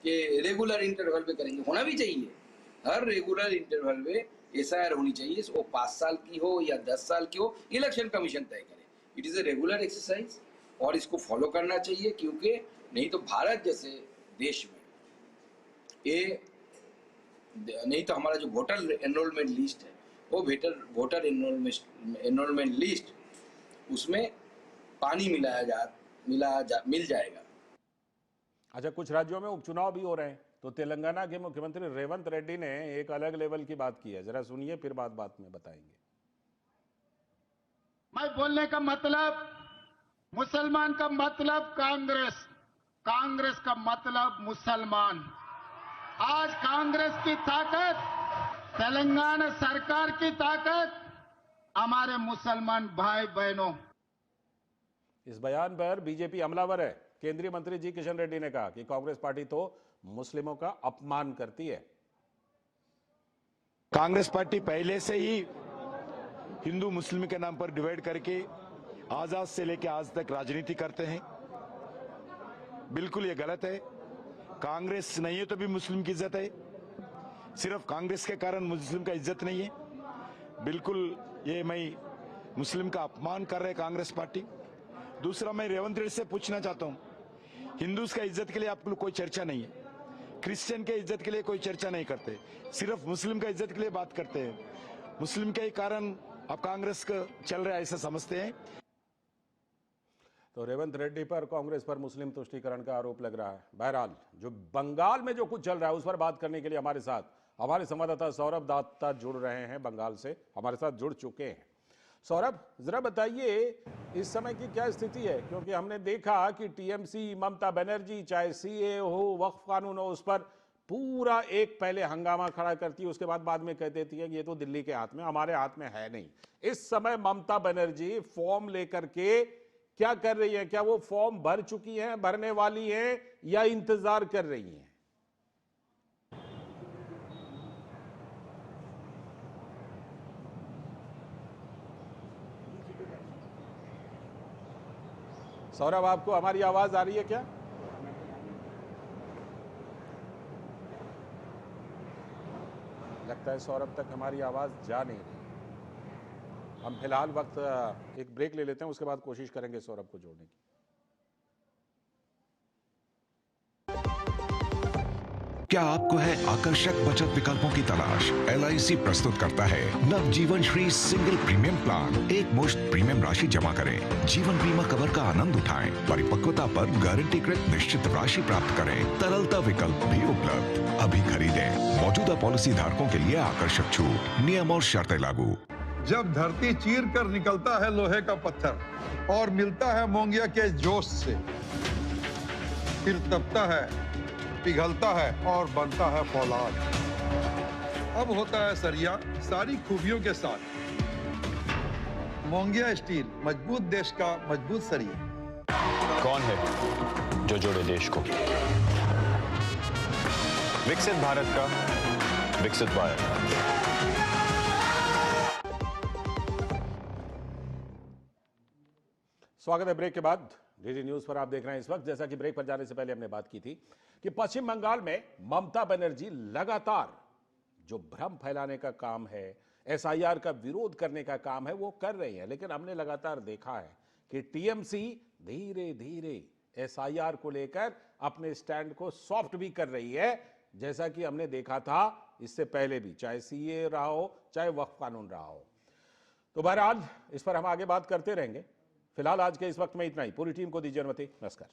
कि रेगुलर इंटरवल पे करेंगे, होना भी चाहिए। हर रेगुलर इंटरवल में एसआईआर होनी चाहिए, वो 5 साल की हो या 10 साल की हो, इलेक्शन कमीशन तय करे। It is a regular exercise और इसको फॉलो करना चाहिए, क्योंकि नहीं तो भारत जैसे देश में ये नहीं तो हमारा जो वोटर एनरोलमेंट लिस्ट है, वो वोटर एनरोलमेंट लिस्ट उसमें पानी मिल जाएगा। अच्छा, कुछ राज्यों में उपचुनाव भी हो रहे हैं, तो तेलंगाना के मुख्यमंत्री रेवंत रेड्डी ने एक अलग लेवल की बात की है, जरा सुनिए, फिर बात में बताएंगे। मैं बोलने का मतलब, मुसलमान का मतलब कांग्रेस, कांग्रेस का मतलब मुसलमान। आज कांग्रेस की ताकत, तेलंगाना सरकार की ताकत हमारे मुसलमान भाई बहनों। इस बयान पर बीजेपी हमलावर है। केंद्रीय मंत्री जी किशन रेड्डी ने कहा कि कांग्रेस पार्टी तो मुस्लिमों का अपमान करती है। कांग्रेस पार्टी पहले से ही हिंदू मुस्लिम के नाम पर डिवाइड करके आजाद से लेकर आज तक राजनीति करते हैं। बिल्कुल ये गलत है। कांग्रेस नहीं है तो भी मुस्लिम की इज्जत है, सिर्फ कांग्रेस के कारण मुस्लिम का इज्जत नहीं है। बिल्कुल ये मैं मुस्लिम का अपमान कर रहे कांग्रेस पार्टी। दूसरा, मैं रेवंत रेड्डी से पूछना चाहता हूं, हिंदूज का इज्जत के लिए आपको कोई चर्चा नहीं है, क्रिश्चियन के इज्जत के लिए कोई चर्चा नहीं करते, सिर्फ मुस्लिम का इज्जत के लिए बात करते हैं। मुस्लिम के कारण अब कांग्रेस का चल रहा है ऐसा समझते हैं। तो रेवंत रेड्डी पर कांग्रेस पर मुस्लिम तुष्टीकरण का आरोप लग रहा है। बहरहाल जो बंगाल में जो कुछ चल रहा है उस पर बात करने के लिए हमारे साथ हमारे संवाददाता सौरभ दत्ता जुड़ रहे हैं, बंगाल से हमारे साथ जुड़ चुके हैं। सौरभ, जरा बताइए इस समय की क्या स्थिति है, क्योंकि हमने देखा कि टीएमसी, ममता बनर्जी, चाहे सीए हो, वक्फ कानून हो, उस पर पूरा एक पहले हंगामा खड़ा करती है, उसके बाद में कह देती है कि ये तो दिल्ली के हाथ में, हमारे हाथ में है नहीं। इस समय ममता बनर्जी फॉर्म लेकर के क्या कर रही है? क्या वो फॉर्म भर चुकी हैं, भरने वाली हैं, या इंतजार कर रही हैं? सौरभ, आपको हमारी आवाज आ रही है क्या? लगता है सौरभ तक हमारी आवाज जा नहीं रही। हम फिलहाल वक्त एक ब्रेक ले लेते हैं, उसके बाद कोशिश करेंगे सौरभ को जोड़ने की। क्या आपको है आकर्षक बचत विकल्पों की तलाश? LIC प्रस्तुत करता है नवजीवन श्री सिंगल प्रीमियम प्लान। एक मुश्त प्रीमियम राशि जमा करें, जीवन बीमा कवर का आनंद उठाएं, परिपक्वता पर गारंटीकृत निश्चित राशि प्राप्त करें, तरलता विकल्प भी उपलब्ध। अभी खरीदें। मौजूदा पॉलिसी धारकों के लिए आकर्षक छूट, नियम और शर्तें लागू। जब धरती चीर कर निकलता है लोहे का पत्थर और मिलता है मोंगिया के जोश से, फिर तपता है, पिघलता है और बनता है फौलाद। अब होता है सरिया सारी खूबियों के साथ। मोंगिया स्टील, मजबूत देश का मजबूत सरिया। कौन है जो जोड़े देश को? विकसित भारत का विकसित भारत। स्वागत है ब्रेक के बाद। डीडी न्यूज पर आप देख रहे हैं इस वक्त। जैसा कि ब्रेक पर जाने से पहले हमने बात की थी कि पश्चिम बंगाल में ममता बनर्जी लगातार जो भ्रम फैलाने का काम है, SIR का विरोध करने का काम है, वो कर रही है। लेकिन हमने लगातार देखा है कि टीएमसी धीरे धीरे SIR को लेकर अपने स्टैंड को सॉफ्ट भी कर रही है, जैसा कि हमने देखा था इससे पहले भी, चाहे CA रहा हो, चाहे वक्फ कानून रहा हो। तो बहरहाल इस पर हम आगे बात करते रहेंगे। फिलहाल आज के इस वक्त में इतना ही। पूरी टीम को दीजिए अनुमति। नमस्कार।